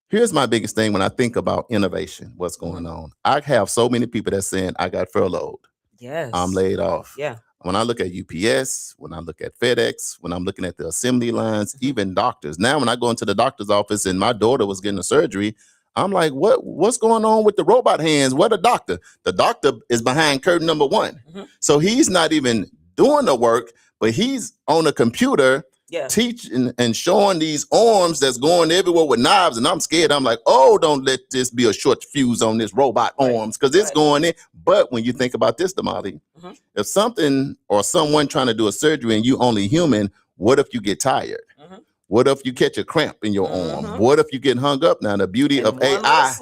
here's my biggest thing when I think about innovation, what's going on. I have so many people that's saying, I got furloughed. Yes. I'm laid off. Yeah. When I look at UPS, when I look at FedEx, when I'm looking at the assembly lines, even doctors. Now, when I go into the doctor's office and my daughter was getting a surgery, I'm like, what's going on with the robot hands? What a doctor? The doctor is behind curtain number 1. So he's not even doing the work, but he's on a computer teaching and showing these arms that's going everywhere with knives. And I'm scared. I'm like, oh, don't let this be a short fuse on this robot arms, because it's going in. But when you think about this, Damali, if something or someone trying to do a surgery and you only human, what if you get tired? What if you catch a cramp in your arm? What if you get hung up? Now, the beauty of AI,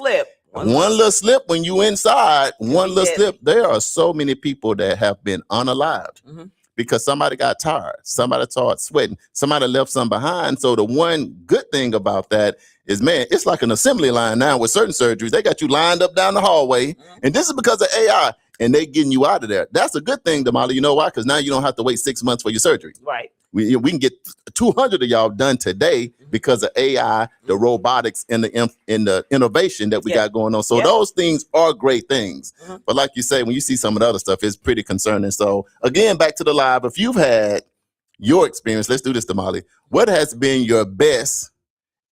one little slip when you inside, one little slip, there are so many people that have been unalived. Because somebody got tired, somebody started sweating, somebody left some behind. So the one good thing about that is, man, it's like an assembly line now with certain surgeries. They got you lined up down the hallway, and this is because of AI, and they getting you out of there. That's a good thing, Damali. You know why? Because now you don't have to wait 6 months for your surgery. Right. We can get 200 of y'all done today because of AI, the robotics, and the innovation that we got going on. So those things are great things. But like you say, when you see some of the other stuff, it's pretty concerning. So again, back to the live. If you've had your experience, let's do this, Damali. What has been your best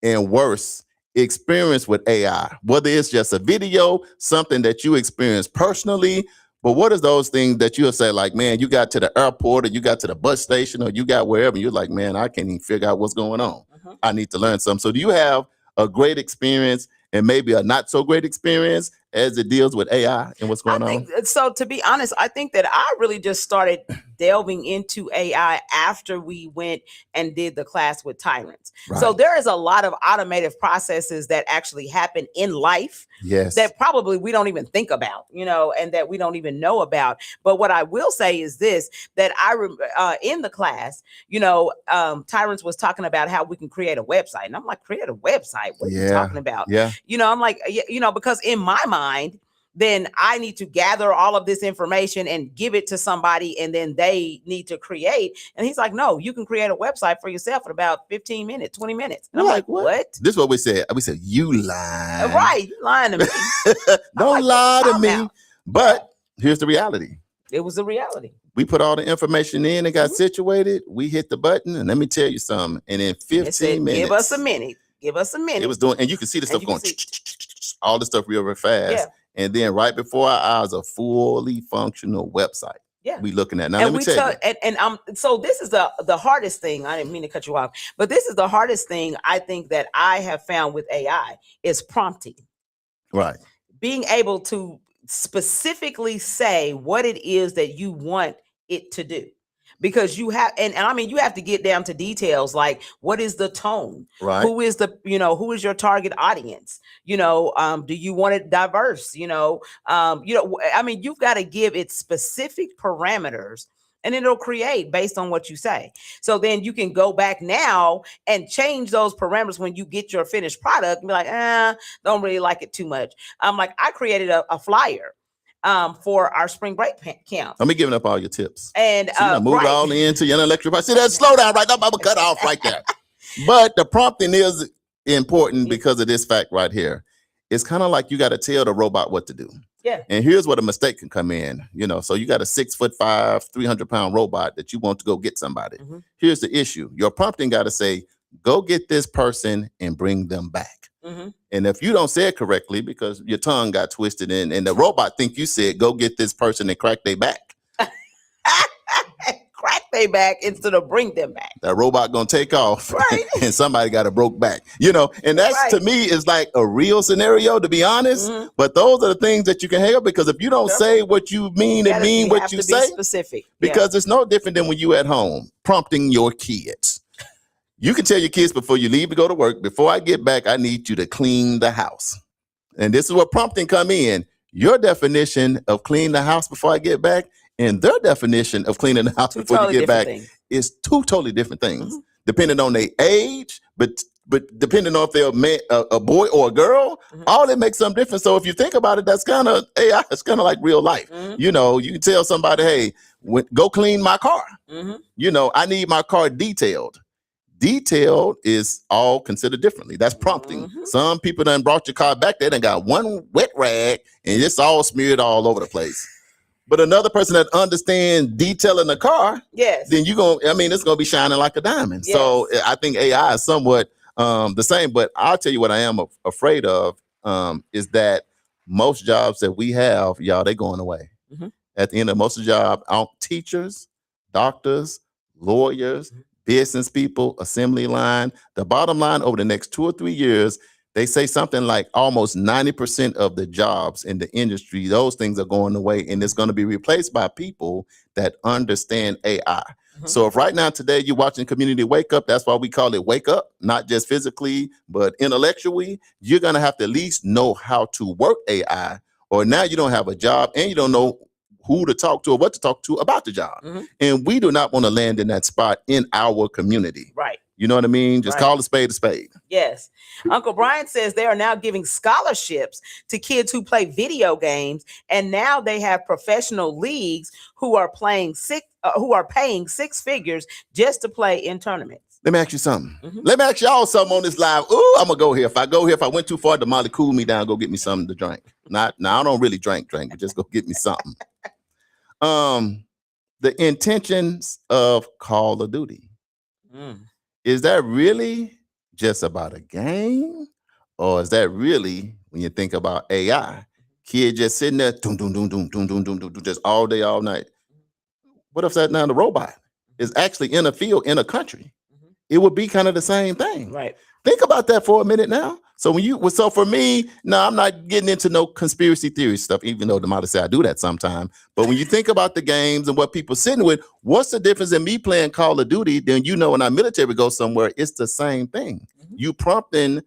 and worst experience with AI? Whether it's just a video, something that you experienced personally, but what is those things that you'll say, like, man, you got to the airport or you got to the bus station or you got wherever, and you're like, man, I can't even figure out what's going on. I need to learn something. So do you have a great experience and maybe a not so great experience as it deals with AI and what's going on? So to be honest, I think that I really just started delving into AI after we went and did the class with Tyrants. So there is a lot of automated processes that actually happen in life that probably we don't even think about, and that we don't even know about. But what I will say is this, that in the class, Tyrants was talking about how we can create a website. And I'm like, create a website? What are you talking about? I'm like, because in my mind, then I need to gather all of this information and give it to somebody, and then they need to create. And he's like, no, you can create a website for yourself in about 15 minutes, 20 minutes. And I'm like, what? This is what we said. We said, you lying. Right. You lying to me. Don't lie to me. But here's the reality. It was the reality. We put all the information in and got situated. We hit the button, and let me tell you something. And in 15 minutes. Give us a minute. Give us a minute. It was doing, and you can see the stuff going, all the stuff real fast. And then right before our eyes, a fully functional website. We looking at now. And let me tell you. So this is the hardest thing. I didn't mean to cut you off, but this is the hardest thing I think that I have found with AI is prompting. Right. Being able to specifically say what it is that you want it to do. Because you have, and I mean, you have to get down to details like, what is the tone? Right. Who is who is your target audience? Do you want it diverse? I mean, you've got to give it specific parameters, and it'll create based on what you say. So then you can go back now and change those parameters when you get your finished product and be like, don't really like it too much. I created a flyer for our spring break camp. I'm giving up all your tips. And move it all into your intellectual property. See that? Slow down right now. I'm gonna cut off right there. But the prompting is important because of this fact right here. It's kind of like you got to tell the robot what to do. Yeah. And here's where the mistake can come in. So you got a 6'5", 300-pound robot that you want to go get somebody. Mm-hmm. Here's the issue. Your prompting got to say, go get this person and bring them back. Mm-hmm. And if you don't say it correctly because your tongue got twisted in and the robot think you said, go get this person and crack their back. Crack their back instead of bring them back. That robot gonna take off, right? And somebody got a broke back, and that's right. To me is like a real scenario, to be honest. Mm-hmm. But those are the things that you can help, because if you don't say what you mean and mean what you say, specific. because it's no different than when you at home prompting your kids. You can tell your kids before you leave to go to work, before I get back, I need you to clean the house. And this is where prompting come in. Your definition of clean the house before I get back and their definition of cleaning the house before you get back is two totally different things, depending on their age, but depending on if they're a boy or a girl, all it makes some difference. So if you think about it, that's kind of AI. It's kind of like real life. You can tell somebody, hey, go clean my car. I need my car detailed. Detailed is all considered differently. That's prompting. Some people done brought your car back there and got one wet rag and it's all smeared all over the place. But another person that understands detailing the car, yes, then it's gonna be shining like a diamond. Yes. So I think AI is somewhat the same. But I'll tell you what I am afraid of is that most jobs that we have, y'all, they going away. At the end of most of the job, teachers, doctors, lawyers, business people, assembly line. The bottom line, over the next 2 or 3 years, they say something like almost 90% of the jobs in the industry, those things are going away, and it's going to be replaced by people that understand AI. So if right now today you're watching Community Wake Up, that's why we call it Wake Up, not just physically, but intellectually, you're going to have to at least know how to work AI, or now you don't have a job and you don't know who to talk to or what to talk to about the job. And we do not want to land in that spot in our community. Right. You know what I mean? Just call a spade a spade. Yes. Uncle Brian says they are now giving scholarships to kids who play video games, and now they have professional leagues who are paying six figures just to play in tournaments. Let me ask you something. Let me ask y'all something on this live. Ooh, I'm gonna go here. If I went too far, Damali cool me down, go get me something to drink. Now I don't really drink, but just go get me something. The intentions of Call of Duty. Is that really just about a game? Or is that really, when you think about AI, kid just sitting there, doom, doom, doom, doom, doom, doom, doom, doom, just all day, all night? What if that now the robot is actually in a field, in a country? It would be kind of the same thing. Right. Think about that for a minute now. So for me, no, I'm not getting into no conspiracy theory stuff, even though the model say I do that sometime. But when you think about the games and what people sitting with, what's the difference in me playing Call of Duty? Then when our military goes somewhere, it's the same thing. You prompting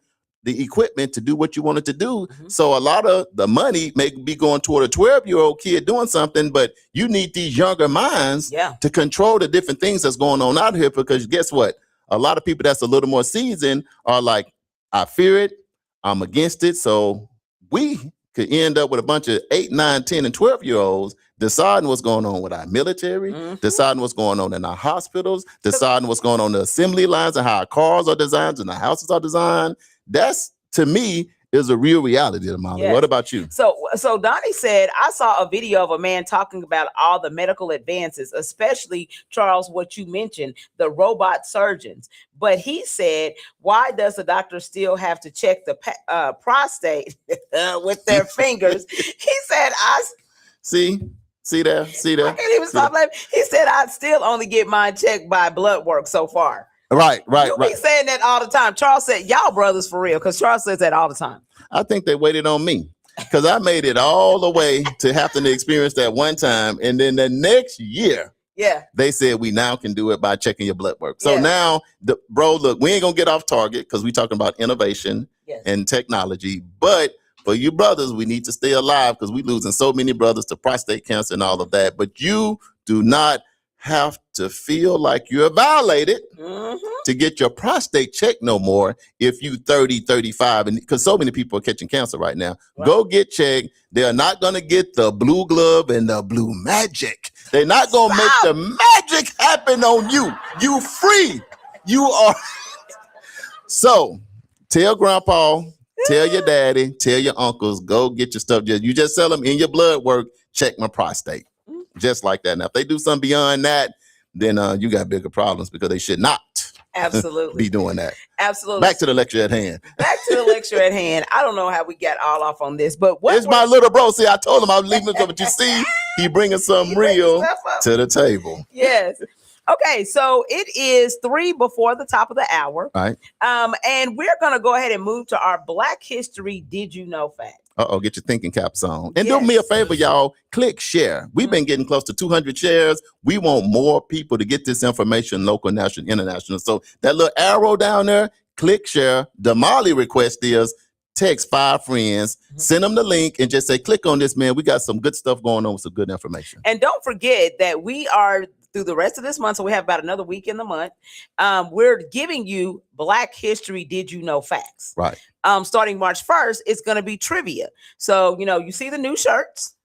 the equipment to do what you want it to do. So a lot of the money may be going toward a 12-year-old kid doing something, but you need these younger minds to control the different things that's going on out here, because guess what? A lot of people that's a little more seasoned are like, I fear it, I'm against it. So we could end up with a bunch of 8, 9, 10, and 12-year-olds deciding what's going on with our military, deciding what's going on in our hospitals, deciding what's going on in the assembly lines and how our cars are designed and the houses are designed. That's, to me, is a real reality, Damali. Yes. What about you? So Donnie said, I saw a video of a man talking about all the medical advances, especially, Charles, what you mentioned, the robot surgeons. But he said, why does the doctor still have to check the prostate with their fingers? He said, See there. I can't even stop laughing. He said, I still only get mine checked by blood work so far. Right. You be saying that all the time. Charles said, y'all brothers for real, because Charles says that all the time. I think they waited on me, because I made it all the way to having to experience that one time. And then the next year, they said we now can do it by checking your blood work. So now, look, we ain't going to get off target, because we're talking about innovation and technology. But for you brothers, we need to stay alive, because we're losing so many brothers to prostate cancer and all of that. But you do not have to feel like you're violated to get your prostate checked no more if you 30, 35, and because so many people are catching cancer right now. Go get checked. They're not going to get the blue glove and the blue magic. They're not going to make the magic happen on you. You free. You are. So tell Grandpa, Tell your daddy, tell your uncles, go get your stuff. You just tell them in your blood work, check my prostate. Just like that. Now, if they do something beyond that, then you got bigger problems because they should not be doing that. Absolutely. Back to the lecture at hand. I don't know how we got all off on this, but it's my little bro. See, I told him I was leaving it, but you see, he bringing something real to the table. Yes. Okay, so it is 3 before the top of the hour. All right. And we're going to go ahead and move to our Black History Did You Know fact. Get your thinking caps on. And do me a favor, y'all. Click share. We've been getting close to 200 shares. We want more people to get this information, local, national, international. So that little arrow down there, click share. Damali request is text 5 friends, send them the link, and just say, click on this, man. We got some good stuff going on with some good information. And don't forget that we are through the rest of this month, so we have about another week in the month. We're giving you Black History Did You Know facts. Right. Starting March 1st, it's going to be trivia. So, you see the new shirts.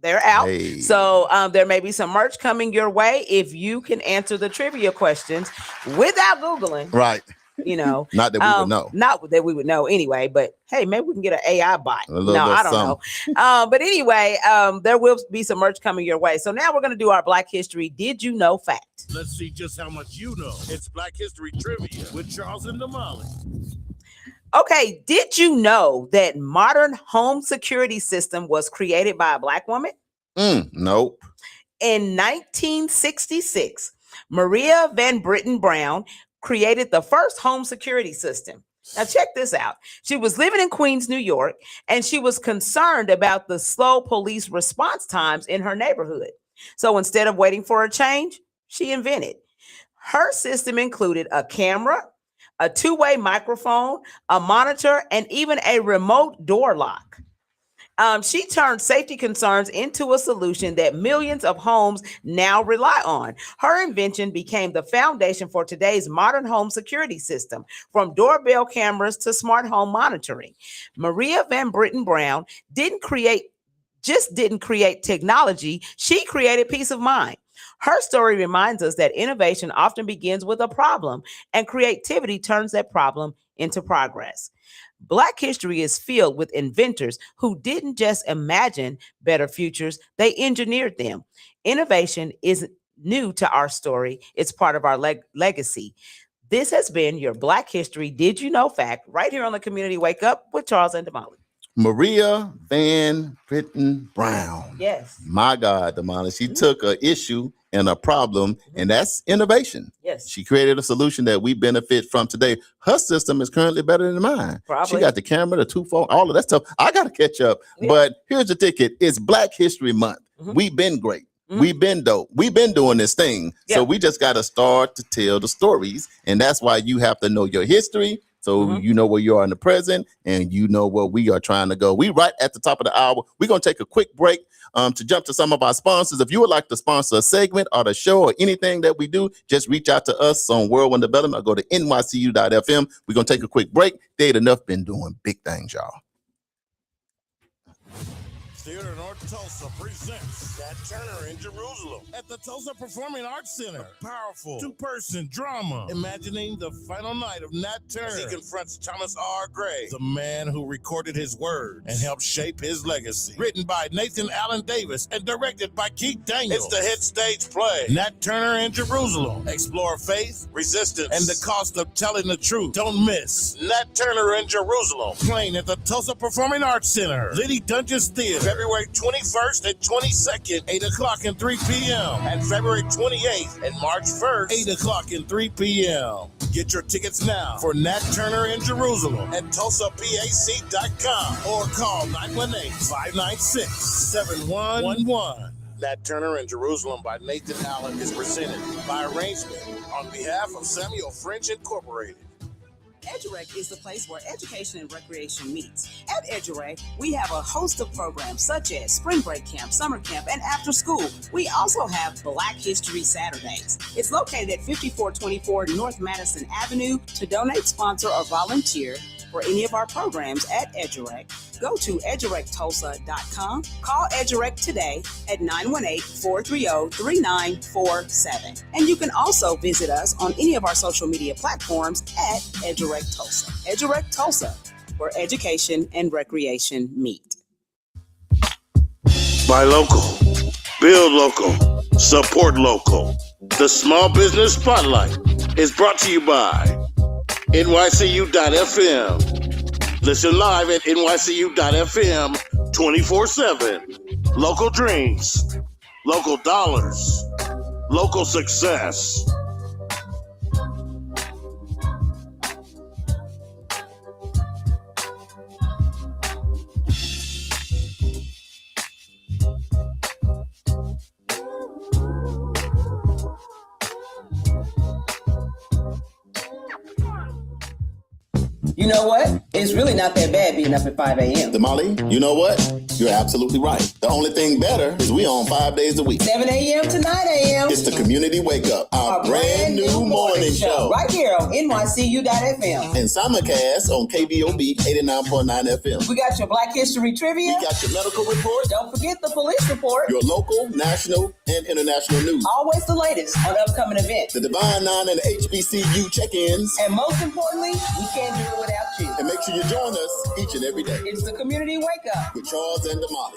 They're out. Hey. So there may be some merch coming your way if you can answer the trivia questions without Googling. Right. Not that we would know. Not that we would know anyway, but hey, maybe we can get an AI bot. No, I don't know. But anyway, there will be some merch coming your way. So now we're going to do our Black History Did You Know fact. Let's see just how much you know. It's Black History Trivia with Charles and Damali. Okay, did you know that modern home security system was created by a Black woman? Nope. In 1966, Maria Van Brittan Brown created the first home security system. Now check this out. She was living in Queens, New York, and she was concerned about the slow police response times in her neighborhood. So instead of waiting for a change, she invented. Her system included a camera, a two-way microphone, a monitor, and even a remote door lock. She turned safety concerns into a solution that millions of homes now rely on. Her invention became the foundation for today's modern home security system, from doorbell cameras to smart home monitoring. Maria Van Brittan Brown didn't create technology, she created peace of mind. Her story reminds us that innovation often begins with a problem, and creativity turns that problem into progress. Black history is filled with inventors who didn't just imagine better futures, they engineered them. Innovation isn't new to our story, it's part of our legacy. This has been your Black History Did You Know fact right here on the Community Wake Up with Charles and Damali. Maria Van Brittan Brown. Yes. My God, Damali. She took an issue and a problem, and that's innovation. Yes. She created a solution that we benefit from today. Her system is currently better than mine. Probably. She got the camera, the 2 phone, all of that stuff. I got to catch up. Yeah. But here's the ticket. It's Black History Month. We've been great. We've been dope. We've been doing this thing. Yeah. So we just got to start to tell the stories. And that's why you have to know your history. So you know where you are in the present, and you know where we are trying to go. We right at the top of the hour. We're going to take a quick break to jump to some of our sponsors. If you would like to sponsor a segment or the show or anything that we do, just reach out to us on World One Development or go to nycu.fm. We're going to take a quick break. They enough been doing big things, y'all. Theater North Tulsa presents Nat Turner in Jerusalem at the Tulsa Performing Arts Center. A powerful two-person drama imagining the final night of Nat Turner as he confronts Thomas R. Gray, the man who recorded his words and helped shape his legacy. Written by Nathan Allen Davis and directed by Keith Daniels. It's the hit stage play Nat Turner in Jerusalem. Explore faith, resistance, and the cost of telling the truth. Don't miss Nat Turner in Jerusalem, playing at the Tulsa Performing Arts Center, Liddy Dungeons Theater, February 21st and 22nd, 8 o'clock and 3 p.m. And February 28th and March 1st, 8 o'clock and 3 p.m. Get your tickets now for Nat Turner in Jerusalem at TulsaPAC.com or call 918-596-7111. Nat Turner in Jerusalem by Nathan Allen is presented by arrangement on behalf of Samuel French Incorporated. EduRec is the place where education and recreation meets. At EduRec, we have a host of programs such as Spring Break Camp, Summer Camp, and After School. We also have Black History Saturdays. It's located at 5424 North Madison Avenue. To donate, sponsor, or volunteer for any of our programs at EduRec, go to edurectulsa.com. Call EduRec today at 918-430-3947. And you can also visit us on any of our social media platforms at EduRec Tulsa. EduRec Tulsa, where education and recreation meet. Buy local, build local, support local. The Small Business Spotlight is brought to you by NYCU.FM. Listen live at NYCU.FM 24/7. Local dreams, local dollars, local success. You know what? It's really not that bad being up at 5 a.m. Damali, you know what? You're absolutely right. The only thing better is we on 5 days a week. 7 a.m. to 9 a.m. It's the Community Wake Up, our brand new morning show. Right here on NYCU.FM. And simulcast on KBOB 89.9 FM. We got your Black History Trivia. We got your medical report. Don't forget the police report. Your local, national, and international news. Always the latest on upcoming events. The Divine Nine and the HBCU check-ins. And most importantly, we can't do it without you. And make sure you join us each and every day. It's the Community Wake Up with Charles and Damali.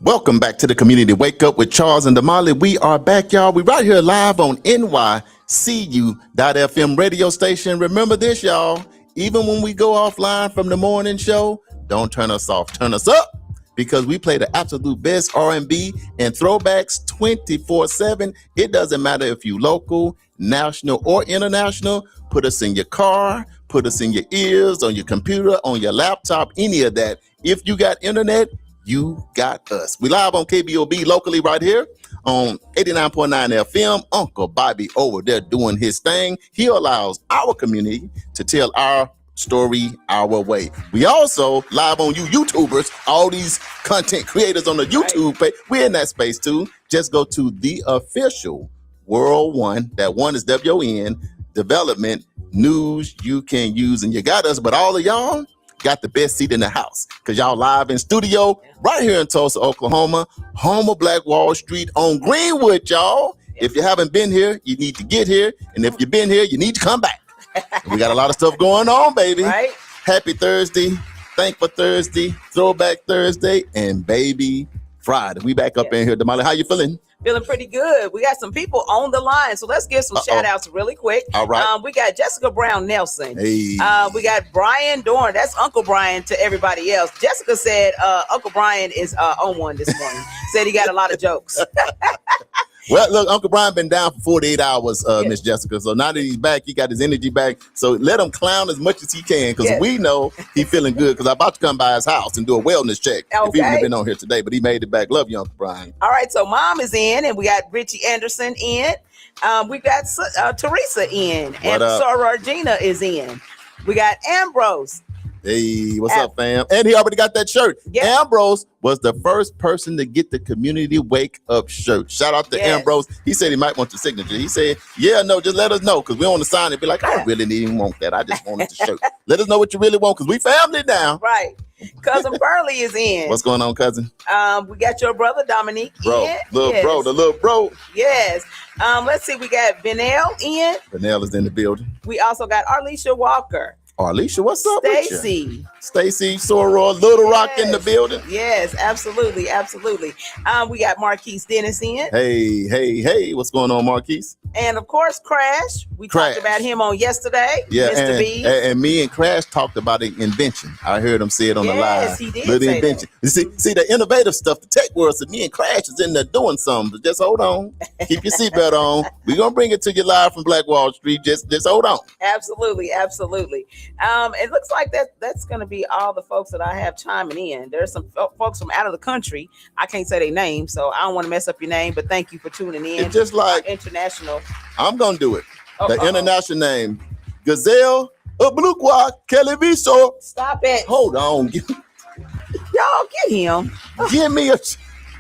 Welcome back to the Community Wake Up with Charles and Damali. We are back, y'all. We right here live on NYCU.FM radio station. Remember this, y'all. Even when we go offline from the morning show, don't turn us off. Turn us up, because we play the absolute best R&B and throwbacks 24/7. It doesn't matter if you local, national, or international. Put us in your car, put us in your ears, on your computer, on your laptop, any of that. If you got internet, you got us. We live on KBOB locally right here on 89.9 FM. Uncle Bobby over there doing his thing. He allows our community to tell our story our way. We also live on you YouTubers, all these content creators on the YouTube page. We're in that space too. Just go to the official World One. That one is WON Development News you can use, and you got us. But all of y'all got the best seat in the house, because y'all live in studio right here in Tulsa, Oklahoma, home of Black Wall Street on Greenwood, y'all. If you haven't been here, you need to get here, and if you've been here, you need to come back. We got a lot of stuff going on, baby. Right? Happy Thursday, Thankful Thursday, Throwback Thursday, and Baby Friday. We back up in here. Damali, how you feeling? Feeling pretty good. We got some people on the line, so let's give some shout outs really quick. All right. We got Jessica Brown Nelson. Hey. We got Brian Dorn. That's Uncle Brian to everybody else. Jessica said Uncle Brian is on one this morning. Said he got a lot of jokes. Well, look, Uncle Brian been down for 48 hours, Miss Jessica. So now that he's back, he got his energy back. So let him clown as much as he can, because we know he feeling good, because I'm about to come by his house and do a wellness check. If he wouldn't have been on here today, but he made it back. Love you, Uncle Brian. All right, so Mom is in, and we got Richie Anderson in. We got Teresa in, and Sororgina is in. We got Ambrose. Hey, what's up, fam? And he already got that shirt. Ambrose was the first person to get the Community Wake Up shirt. Shout out to Ambrose. He said he might want the signature. He said, just let us know, because we want to sign it. Be like, I really didn't even want that. I just wanted the shirt. Let us know what you really want, because we family now. Right. Cousin Burley is in. What's going on, cousin? We got your brother Dominique in. The little bro. Yes. Let's see. We got Benel in. Benel is in the building. We also got Arlisha Walker. Arlisha, what's up? Stacy, Soror, Little Rock in the building. Yes, absolutely. We got Marquise Dennis in. Hey, what's going on, Marquise? And of course, Crash. We talked about him on yesterday. Yeah, Mr. B. And me and Crash talked about an invention. I heard him say it on the live. Yes, he did. Little invention. You see the innovative stuff, the tech world. So me and Crash is in there doing something. But just hold on. Keep your seatbelt on. We're gonna bring it to you live from Black Wall Street. Just hold on. Absolutely. It looks like that's going to be all the folks that I have chiming in. There's some folks from out of the country. I can't say their name, so I don't want to mess up your name, but thank you for tuning in. It's just like international. I'm going to do it. The international name, Gazelle Oblukwa Televiso. Stop it. Hold on. Y'all get him. Give me a...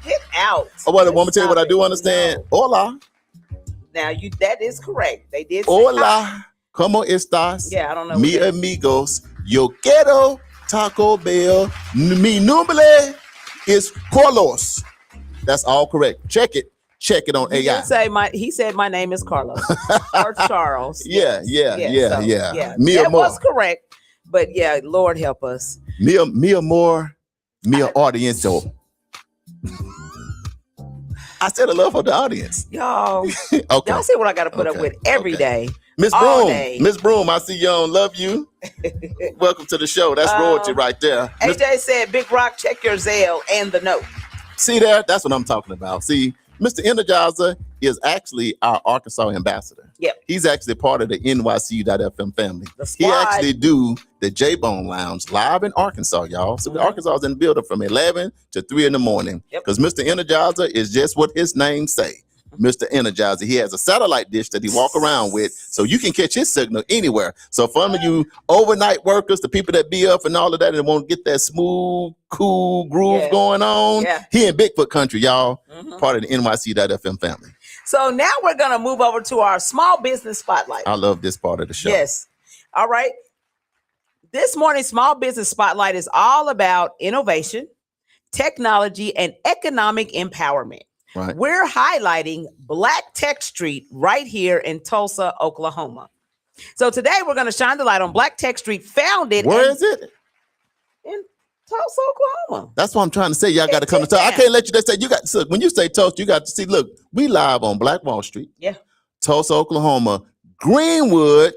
Get out. I want to tell you what I do understand. No. Hola. Now, that is correct. They did say hola. ¿Cómo estás? Yeah, I don't know. Mi amigos, yo quiero Taco Bell. Mi nombre es Carlos. That's all correct. Check it. check it on He AI. did say he said my name is Carlos or Charles. Yeah. That was correct. But yeah, Lord help us. Mia audience. I said I love for the audience. Y'all, Okay. y'all see what I got to put up with every day. Miss all Broom, day. Miss Broom, I see you on. Love you. Welcome to the show. That's royalty right there. AJ said, Big Rock, check your Zelle and the note. See there? That's what I'm talking about. See, Mr. Energizer is actually our Arkansas ambassador. Yep. He's actually part of the NYCU.FM family. He actually do the J-Bone Lounge live in Arkansas, y'all. So Arkansas is in the building from 11 to 3 in the morning. Because Mr. Energizer is just what his name say. Mr. Energizer. He has a satellite dish that he walk around with, so you can catch his signal anywhere. So for you overnight workers, the people that be up and all of that and want to get that smooth, cool groove going on, he in Bigfoot country, y'all. Part of the NYC.FM family. So now we're going to move over to our small business spotlight. I love this part of the show. Yes. All right. This morning's small business spotlight is all about innovation, technology, and economic empowerment. Right. We're highlighting Black Tech Street right here in Tulsa, Oklahoma. So today we're going to shine the light on Black Tech Street, founded. Where is it? In Tulsa, Oklahoma. That's what I'm trying to say. Y'all got to come to Tulsa. I can't let you just say you got. So when you say Tulsa, you got to see. Look, we live on Black Wall Street. Yeah. Tulsa, Oklahoma, Greenwood,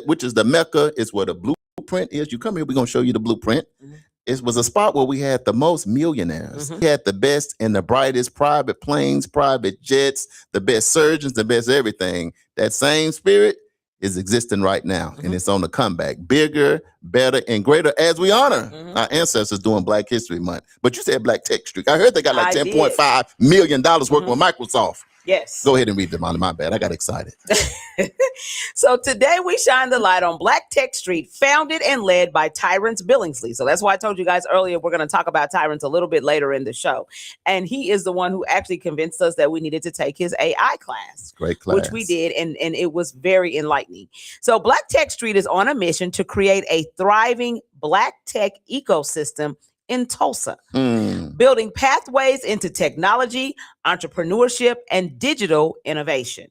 which is the Mecca, is where the blueprint is. You come here, we're gonna show you the blueprint. It was a spot where we had the most millionaires. We had the best and the brightest private planes, private jets, the best surgeons, the best everything. That same spirit is existing right now, and it's on the comeback. Bigger, better, and greater as we honor our ancestors during Black History Month. But you said Black Tech Street. I heard they got like $10.5 million working with Microsoft. Yes. Go ahead and read them on. My bad. I got excited. So today we shine the light on Black Tech Street, founded and led by Tyrance Billingsley. So that's why I told you guys earlier, we're going to talk about Tyrance a little bit later in the show. And he is the one who actually convinced us that we needed to take his AI class. Great class. Which we did. And it was very enlightening. So Black Tech Street is on a mission to create a thriving Black tech ecosystem in Tulsa, building pathways into technology, entrepreneurship, and digital innovation.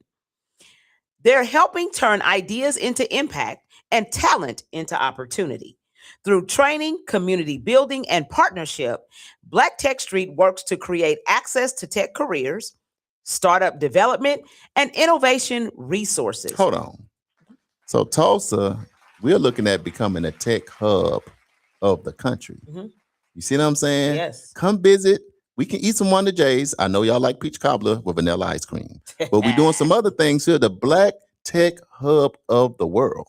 They're helping turn ideas into impact and talent into opportunity. Through training, community building, and partnership, Black Tech Street works to create access to tech careers, startup development, and innovation resources. Hold on. So Tulsa, we're looking at becoming a tech hub of the country. You see what I'm saying? Yes. Come visit. We can eat some Wonder J's. I know y'all like peach cobbler with vanilla ice cream. But we're doing some other things here. The Black Tech Hub of the world.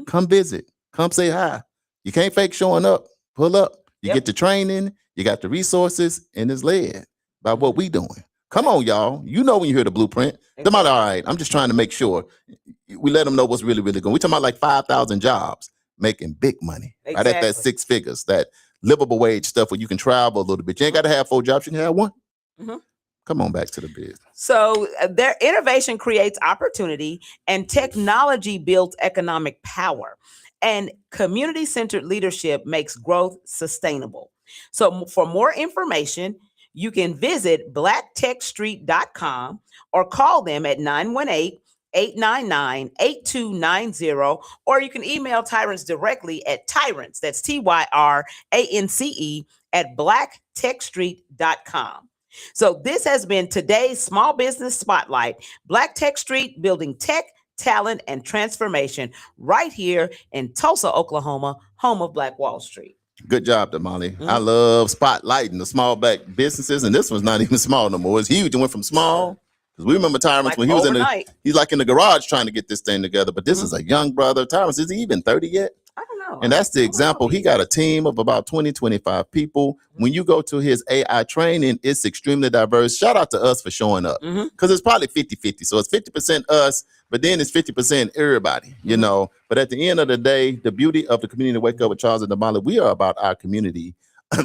Come visit. Come say hi. You can't fake showing up. Pull up. You get the training. You got the resources. And it's led by what we doing. Come on, y'all. You know when you hear the blueprint. They're like, all right, I'm just trying to make sure we let them know what's really, really going. We're talking about like 5,000 jobs making big money. Right at that 6 figures. That livable wage stuff where you can travel a little bit. You ain't got to have 4 jobs. You can have 1. Come on back to the biz. So their innovation creates opportunity and technology builds economic power. And community-centered leadership makes growth sustainable. So for more information, you can visit blacktechstreet.com or call them at 918-899-8290, or you can email Tyrance directly at Tyrance, that's TYRANCE, at blacktechstreet.com. So this has been today's Small Business Spotlight, Black Tech Street, building tech, talent, and transformation right here in Tulsa, Oklahoma, home of Black Wall Street. Good job, Damali. I love spotlighting the small Black businesses, and this one's not even small no more. It's huge. It went from small. Because we remember Tyrance Like when he was overnight. he's like in the garage trying to get this thing together. But this is a young brother. Tyrance, is he even 30 yet? I don't know. And that's the example. He got a team of about 20, 25 people. When you go to his AI training, it's extremely diverse. Shout out to us for showing up. Because it's probably 50-50. So it's 50% us, but then it's 50% everybody, you know. But at the end of the day, the beauty of the community Wake Up with Charles and Damali, we are about our community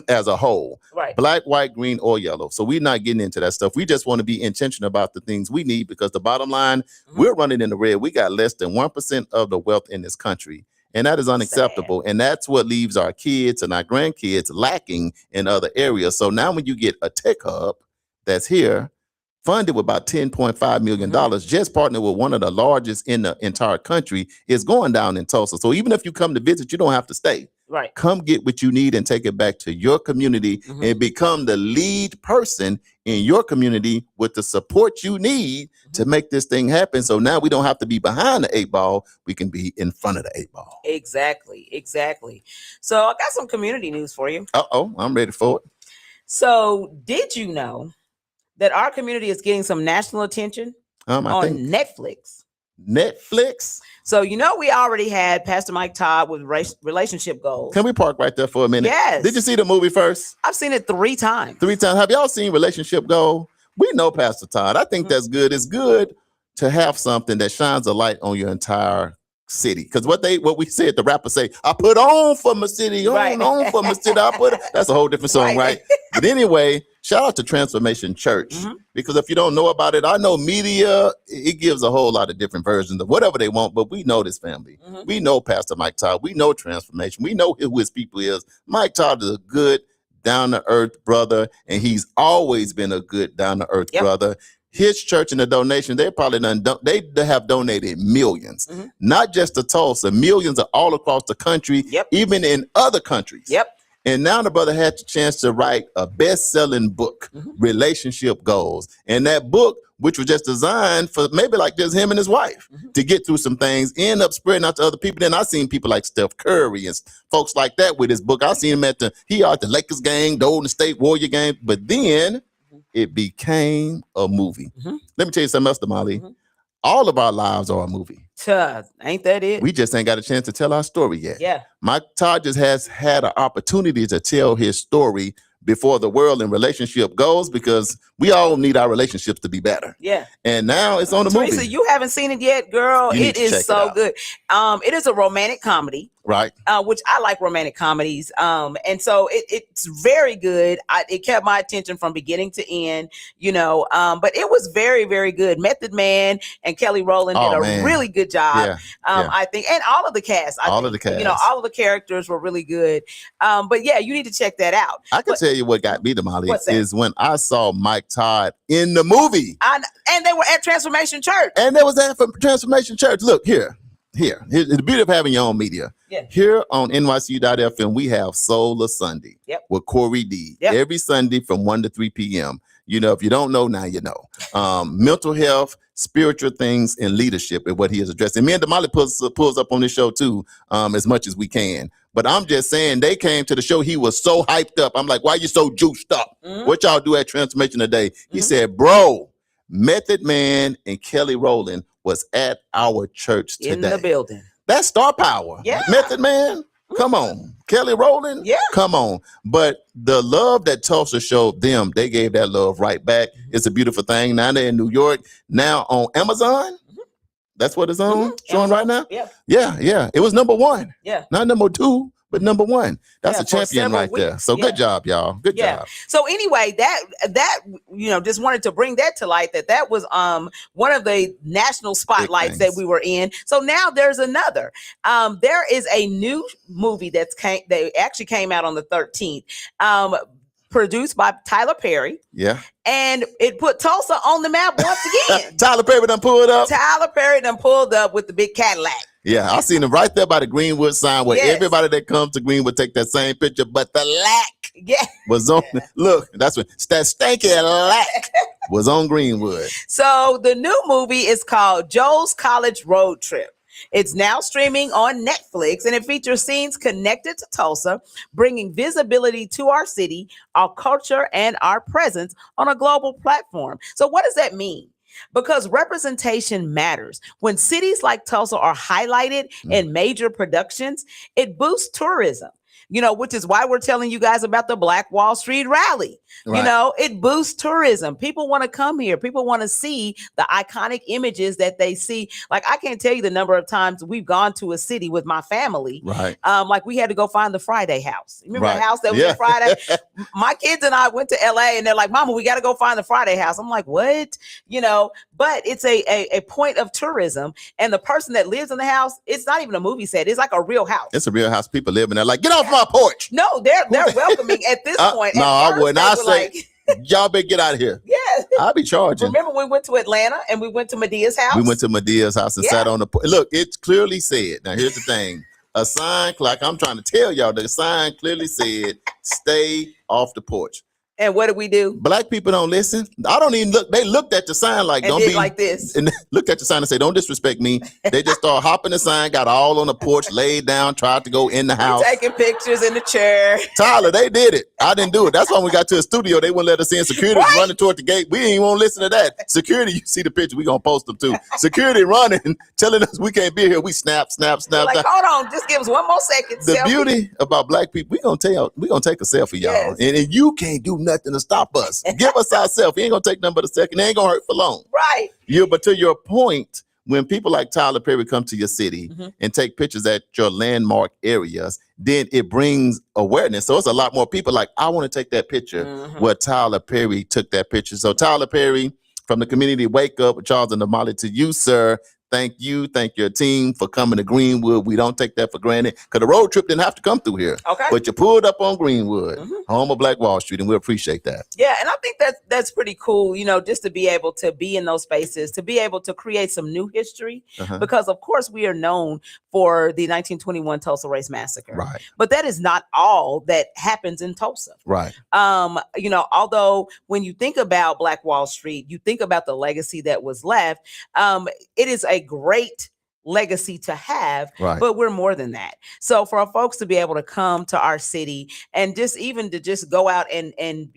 as a whole. Right. Black, white, green, or yellow. So we're not getting into that stuff. We just want to be intentional about the things we need, because the bottom line, we're running in the red. We got less than 1% of the wealth in this country. And that is unacceptable. And that's what leaves our kids and our grandkids lacking in other areas. So now when you get a tech hub that's here, funded with about $10.5 million, just partnered with one of the largest in the entire country, is going down in Tulsa. So even if you come to visit, you don't have to stay. Right. Come get what you need and take it back to your community and become the lead person in your community with the support you need to make this thing happen. So now we don't have to be behind the 8 ball. We can be in front of the 8 ball. Exactly. So I got some community news for you. I'm ready for it. So did you know that our community is getting some national attention on Netflix? Netflix? So, you know, we already had Pastor Mike Todd with relationship goals. Can we park right there for a minute? Yes. Did you see the movie first? I've seen it 3 times. 3 times. Have y'all seen Relationship Goal? We know Pastor Todd. I think that's good. It's good to have something that shines a light on your entire city. Because what we said, the rapper say, I put on for my city, on for my city. That's a whole different song, right? But anyway, shout out to Transformation Church. Because if you don't know about it, I know media, it gives a whole lot of different versions of whatever they want, but we know this family. We know Pastor Mike Todd. We know Transformation. We know who his people is. Mike Todd is a good, down-to-earth brother, and he's always been a good, down-to-earth brother. His church and the donation, they probably they have donated millions, not just to Tulsa, millions are all across the country, even in other countries. And now the brother had the chance to write a best-selling book, Relationship Goals. And that book, which was just designed for maybe like just him and his wife to get through some things, end up spreading out to other people. Then I seen people like Steph Curry and folks like that with his book. I seen him at the Lakers game, the Golden State Warrior game, but then it became a movie. Let me tell you something else, Damali. All of our lives are a movie. Ain't that it? We just ain't got a chance to tell our story yet. Yeah. Mike Todd just has had an opportunity to tell his story before the world in Relationship Goals, because we all need our relationships to be better. Yeah. And now it's on the movie. Teresa, you haven't seen it yet, girl. It is so good. It is a romantic comedy. Right. Which I like romantic comedies. And so it's very good. It kept my attention from beginning to end, but it was very, very good. Method Man and Kelly Rowland did a really good job. I think, and all of the cast. All of the characters were really good. But yeah, you need to check that out. I can tell you what got me, Damali, is when I saw Mike Todd in the movie. And they were at Transformation Church. And they was at Transformation Church. Look, here's the beauty of having your own media. Here on NYCU.FM, we have Soul Sunday with Corey D every Sunday from 1 to 3 p.m. If you don't know, now you know. Mental health, spiritual things, and leadership is what he is addressing. Me and Damali pulls up on this show too, as much as we can. But I'm just saying, they came to the show. He was so hyped up. I'm like, why you so juiced up? What y'all do at Transformation today? He said, bro, Method Man and Kelly Rowland was at our church today. In the building. That's star power. Yeah. Method Man, come on. Kelly Rowland, come on. But the love that Tulsa showed them, they gave that love right back. It's a beautiful thing. Now they're in New York. Now on Amazon. That's what it's on, showing right now? Yeah. It was number 1. Not number 2, but number 1. That's a champion right there. So good job, y'all. Good job. So anyway, that just wanted to bring that to light, that was one of the national spotlights that we were in. So now there's another. There is a new movie that actually came out on the 13th. Produced by Tyler Perry. Yeah. And it put Tulsa on the map once again. Tyler Perry done pulled up. Tyler Perry done pulled up with the big Cadillac. Yeah, I seen him right there by the Greenwood sign where everybody that comes to Greenwood take that same picture, but the lack was on. Look, that's what that stanky lack was on Greenwood. So the new movie is called Joe's College Road Trip. It's now streaming on Netflix, and it features scenes connected to Tulsa, bringing visibility to our city, our culture, and our presence on a global platform. So what does that mean? Because representation matters. When cities like Tulsa are highlighted in major productions, it boosts tourism. Which is why we're telling you guys about the Black Wall Street rally. Right. It boosts tourism. People want to come here. People want to see the iconic images that they see. Like, I can't tell you the number of times we've gone to a city with my family. Right. Like, we had to go find the Friday house. Remember the house that was in Friday? My kids and I went to LA and they're like, Mama, we got to go find the Friday house. I'm like, what? But it's a point of tourism. And the person that lives in the house, it's not even a movie set. It's like a real house. It's a real house. People live in there like, get off my porch. No, they're welcoming at this point. No, I wouldn't. I say, y'all better get out of here. Yeah, Yes. I'll be charging. Remember we went to Atlanta and we went to Medea's house? We went to Medea's house and sat on the porch. Look, it clearly said, now here's the thing. A sign, like I'm trying to tell y'all, the sign clearly said, stay off the porch. And what did we do? Black people don't listen. I don't even look. They looked at the sign like, And don't did be like this. And looked at the sign and said, don't disrespect me. They just started hopping the sign, got all on the porch, laid down, tried to go in the house. Taking pictures in the chair. Tyler, they did it. I didn't do it. That's when we got to the studio. They wouldn't let us in. Security was running toward the gate. We ain't even want to listen to that. Security, you see the picture. We going to post them too. Security running, telling us we can't be here. We snap. Like, hold on. Just give us one more second. The beauty about Black people, we gonna take a selfie, y'all. Yes. And you can't do nothing to stop us. Give us our selfie. Ain't gonna take nothing but a second. It ain't gonna hurt for long. Right. But to your point, when people like Tyler Perry come to your city and take pictures at your landmark areas, then it brings awareness. So it's a lot more people like, I want to take that picture where Tyler Perry took that picture. So Tyler Perry from the community Wake Up with Charles and Damali, to you, sir. Thank you. Thank your team for coming to Greenwood. We don't take that for granted because the road trip didn't have to come through here. Okay. But you pulled up on Greenwood, home of Black Wall Street, and we appreciate that. Yeah, and I think that's pretty cool, just to be able to be in those spaces, to be able to create some new history, because of course we are known for the 1921 Tulsa Race Massacre. Right. But that is not all that happens in Tulsa. Right. Although when you think about Black Wall Street, you think about the legacy that was left, it is a great legacy to have, but we're more than that. So for our folks to be able to come to our city and just go out and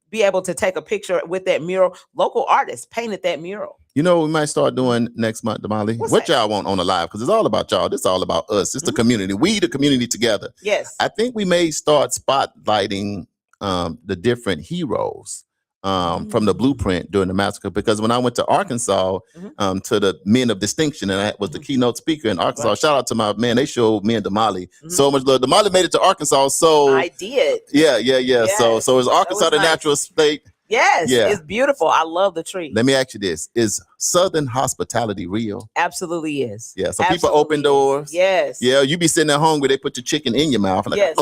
be able to take a picture with that mural, local artists painted that mural. You know what we might start doing next month, Damali? What y'all want on the live? Because it's all about y'all. This is all about us. It's the community. We, the community together. Yes. I think we may start spotlighting the different heroes from the blueprint during the massacre, because when I went to Arkansas to the Men of Distinction, and I was the keynote speaker in Arkansas, shout out to my man, they showed me and Damali so much love. Damali made it to Arkansas, so I did. Yeah. Yes. So is Arkansas the natural state? Yes, yeah. It's beautiful. I love the tree. Let me ask you this. Is Southern hospitality real? Absolutely is. Yeah, so people open doors. Yes. Yeah, you be sitting there hungry, they put your chicken in your mouth. And like,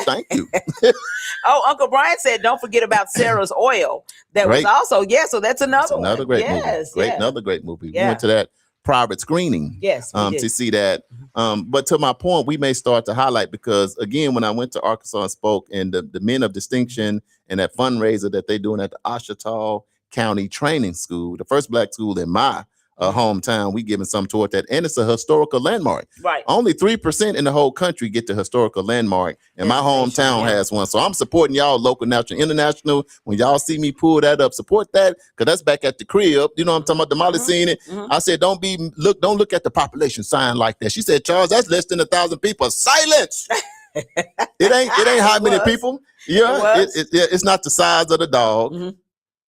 thank you. Uncle Brian said, don't forget about Sarah's Oil. That was also, so that's another one. Another great movie. Another great movie. We went to that private screening to see that. But to my point, we may start to highlight, because again, when I went to Arkansas and spoke, and the Men of Distinction and that fundraiser that they're doing at the Ouachita County Training School, the first Black school in my hometown, we giving some toward that, and it's a historical landmark. Right. Only 3% in the whole country get the historical landmark, and my hometown has one. So I'm supporting y'all, local, national, international. When y'all see me pull that up, support that, because that's back at the crib. You know what I'm talking about? Damali seen it. I said, don't look at the population sign like that. She said, Charles, that's less than 1,000 people. Silence. It ain't how many people. Yeah, it's not the size of the dog,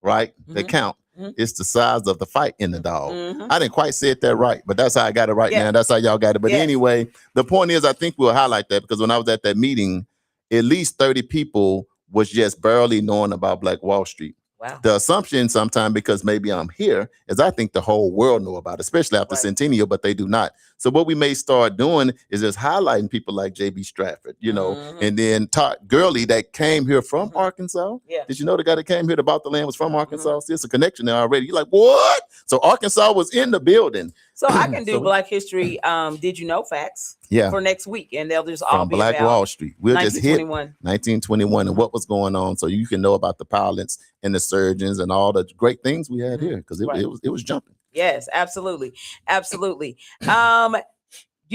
right? They count. It's the size of the fight in the dog. I didn't quite say it that right, but that's how I got it right now. That's how y'all got it. But anyway, the point is, I think we'll highlight that, because when I was at that meeting, at least 30 people was just barely knowing about Black Wall Street. Wow. The assumption sometimes, because maybe I'm here, is I think the whole world know about it, especially after Centennial, but they do not. So what we may start doing is just highlighting people like J.B. Stratford, and then Todd Gurley that came here from Arkansas. Yeah. Did you know the guy that came here to About the Land was from Arkansas? See, it's a connection there already. You're like, what? So Arkansas was in the building. So I can do Black History, did you know facts for next week, and they'll just all from be Black about Wall Street. We'll just hit 1921 and what was going on, so you can know about the pilots and the surgeons and all the great things we had here, because it was jumping. Yes, absolutely. You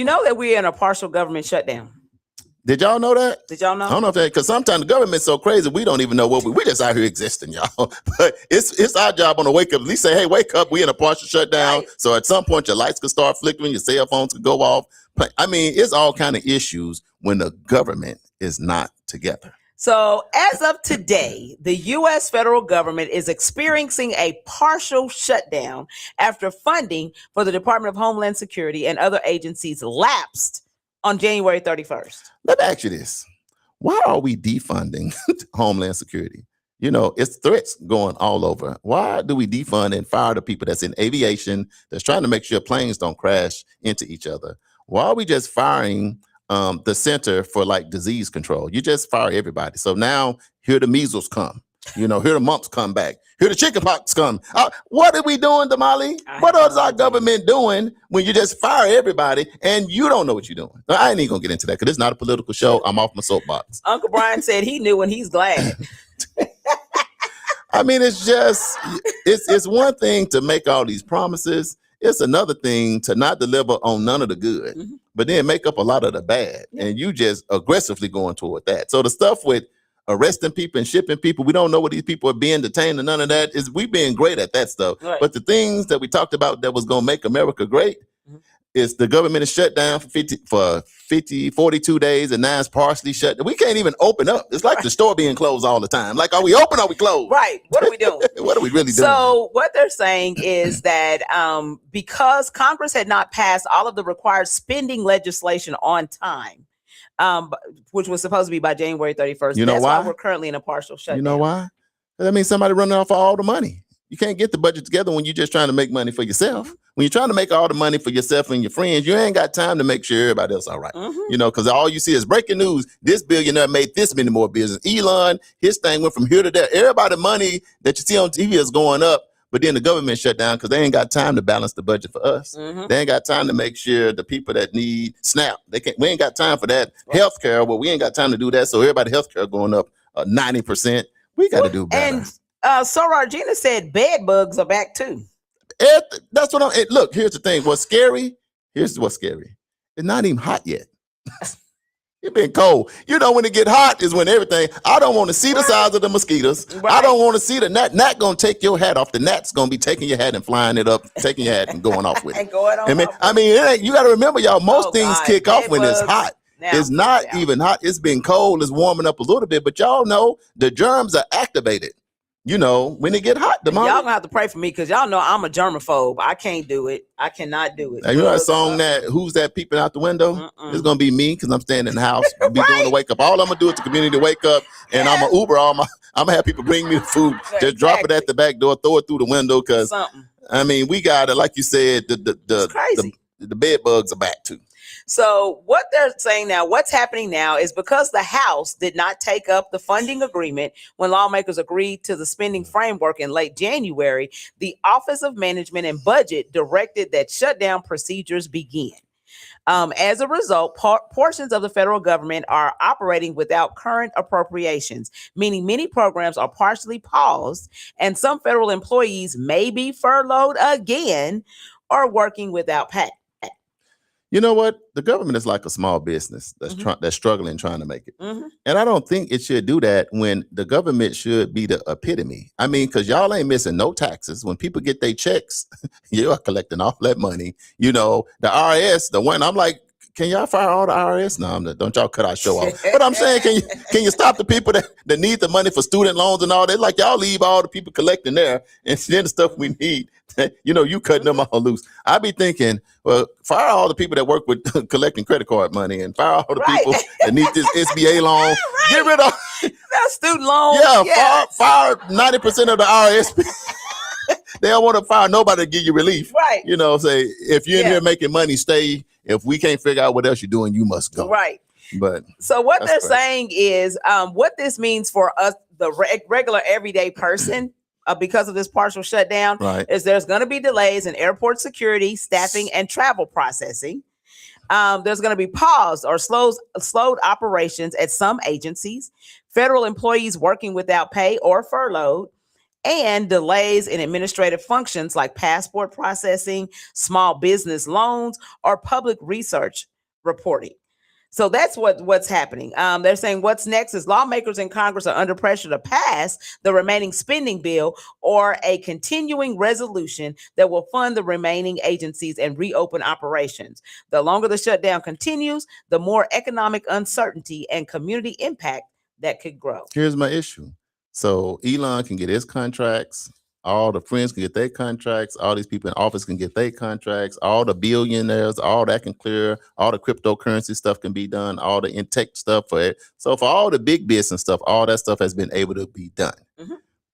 know that we're in a partial government shutdown. Did y'all know that? Did y'all know? I don't know if that, because sometimes the government's so crazy, we don't even know what we're just out here existing, y'all. But it's our job on the wake up. At least say, hey, wake up. We in a partial shutdown. Right. So at some point, your lights could start flickering, your cell phones could go off. I mean, it's all kind of issues when the government is not together. So as of today, the U.S. federal government is experiencing a partial shutdown after funding for the Department of Homeland Security and other agencies lapsed on January 31st. Let me ask you this. Why are we defunding Homeland Security? It's threats going all over. Why do we defund and fire the people that's in aviation, that's trying to make sure planes don't crash into each other? Why are we just firing the Center for Disease Control? You just fire everybody. So now here the measles come. Here the mumps come back. Here the chicken pox come. What are we doing, Damali? I What have is no our idea. government doing when you just fire everybody and you don't know what you're doing? I ain't even gonna get into that because it's not a political show. I'm off my soapbox. Uncle Brian said he knew and he's glad. I mean, it's just it's one thing to make all these promises. It's another thing to not deliver on none of the good, but then make up a lot of the bad. And you just aggressively going toward that. So the stuff with arresting people and shipping people, we don't know what these people are being detained and none of that is we being great at that stuff. Right. But the things that we talked about that was going to make America great is the government is shut down for 42 days and now it's partially shut. We can't even open up. It's like the store being closed all the time. Like, are we open or are we closed? Right. What are we doing? What are we really doing? So what they're saying is that because Congress had not passed all of the required spending legislation on time, which was supposed to be by January 31st. You know that's why? we're currently in a partial shutdown. You know why? That means somebody running off all the money. You can't get the budget together when you're just trying to make money for yourself. When you're trying to make all the money for yourself and your friends, you ain't got time to make sure everybody else all right. Because all you see is breaking news. This billionaire made this many more business. Elon, his thing went from here to there. Everybody money that you see on TV is going up, but then the government shut down because they ain't got time to balance the budget for us. They ain't got time to make sure the people that need SNAP, we ain't got time for that. Healthcare, well, we ain't got time to do that. So everybody healthcare going up 90%. We got to do better. And Sorargina said bed bugs are back too. That's what look, here's the thing. What's scary? Here's what's scary. It's not even hot yet. It's been cold. When it get hot is when everything. I don't want to see the size of the mosquitoes. I don't want to see the gnat. Gnat gonna take your hat off. The gnat's gonna be taking your hat and flying it up, taking your hat and going off with it. And going on. You got to remember, y'all. Most things God. kick off when it's Bedbugs. hot. Now, It's not even hot. It's been cold. It's warming up a little bit, but y'all know the germs are activated. When it get hot, y'all gonna have to pray for me because y'all know I'm a germaphobe. I can't do it. I cannot do it. You know that song that who's that peeping out the window? It's gonna be me because I'm staying in the house. Be doing the wake up. All I'm gonna do is the community wake up, and I'm gonna Uber I'm gonna have people bring me the food. Just drop it at the back door, throw it through the window. Because we got it. Like you said, the bed bugs are back too. So what they're saying now, what's happening now is because the House did not take up the funding agreement when lawmakers agreed to the spending framework in late January, the Office of Management and Budget directed that shutdown procedures begin. As a result, portions of the federal government are operating without current appropriations, meaning many programs are partially paused and some federal employees may be furloughed again or working without pay. You know what? The government is like a small business that's struggling trying to make it. And I don't think it should do that when the government should be the epitome. Because y'all ain't missing no taxes. When people get their checks, you're collecting all that money. The IRS, the one, I'm like, can y'all fire all the IRS? No, don't y'all cut our show off. But I'm saying, can you stop the people that need the money for student loans and all that? Like, y'all leave all the people collecting there and then the stuff we need. You cutting them all loose. I be thinking, well, fire all the people that work with collecting credit card money and fire all the people that need this SBA loan. Get rid of that student loan. Yeah. Fire 90% of the IRS. They don't want to fire nobody to give you relief. Right. Say, if you're in here making money, stay. If we can't figure out what else you're doing, you must go. Right. But so what they're saying is what this means for us, the regular everyday person, because of this partial shutdown, is there's going to be delays in airport security, staffing, and travel processing. There's going to be paused or slowed operations at some agencies, federal employees working without pay or furloughed, and delays in administrative functions like passport processing, small business loans, or public research reporting. So that's what's happening. They're saying what's next is lawmakers in Congress are under pressure to pass the remaining spending bill or a continuing resolution that will fund the remaining agencies and reopen operations. The longer the shutdown continues, the more economic uncertainty and community impact that could grow. Here's my issue. So Elon can get his contracts. All the friends can get their contracts. All these people in office can get their contracts. All the billionaires, all that can clear. All the cryptocurrency stuff can be done. All the in-tech stuff for it. So for all the big business stuff, all that stuff has been able to be done.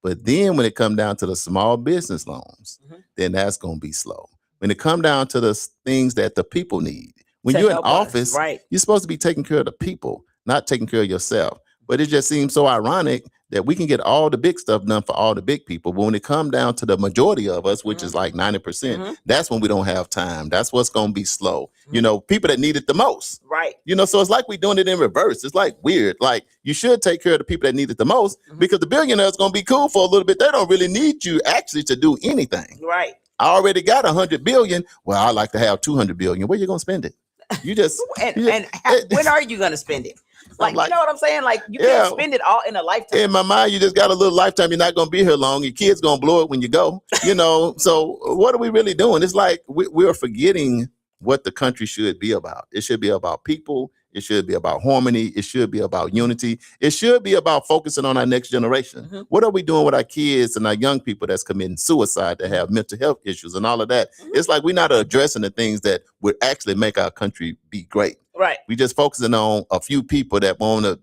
But then when it comes down to the small business loans, then that's going to be slow. When it comes down to the things that the people need, when you're in office, you're supposed to be taking care of the people, not taking care of yourself. But it just seems so ironic that we can get all the big stuff done for all the big people. But when it comes down to the majority of us, which is like 90%, that's when we don't have time. That's what's going to be slow. You know, people that need it the most. Right. You know, so it's like we're doing it in reverse. It's like weird. Like you should take care of the people that need it the most because the billionaires going to be cool for a little bit. They don't really need you actually to do anything. Right. I already got 100 billion. Well, I like to have 200 billion. Where you going to spend it? You just when are you going to spend it? Like, you know what I'm saying? Like, you can't spend it all in a lifetime. In my mind, you just got a little lifetime. You're not going to be here long. Your kid's going to blow it when you go, you know. So what are we really doing? It's like we're forgetting what the country should be about. It should be about people. It should be about harmony. It should be about unity. It should be about focusing on our next generation. What are we doing with our kids and our young people that's committing suicide, that have mental health issues and all of that? It's like we're not addressing the things that would actually make our country be great. Right. We just focusing on a few people that want to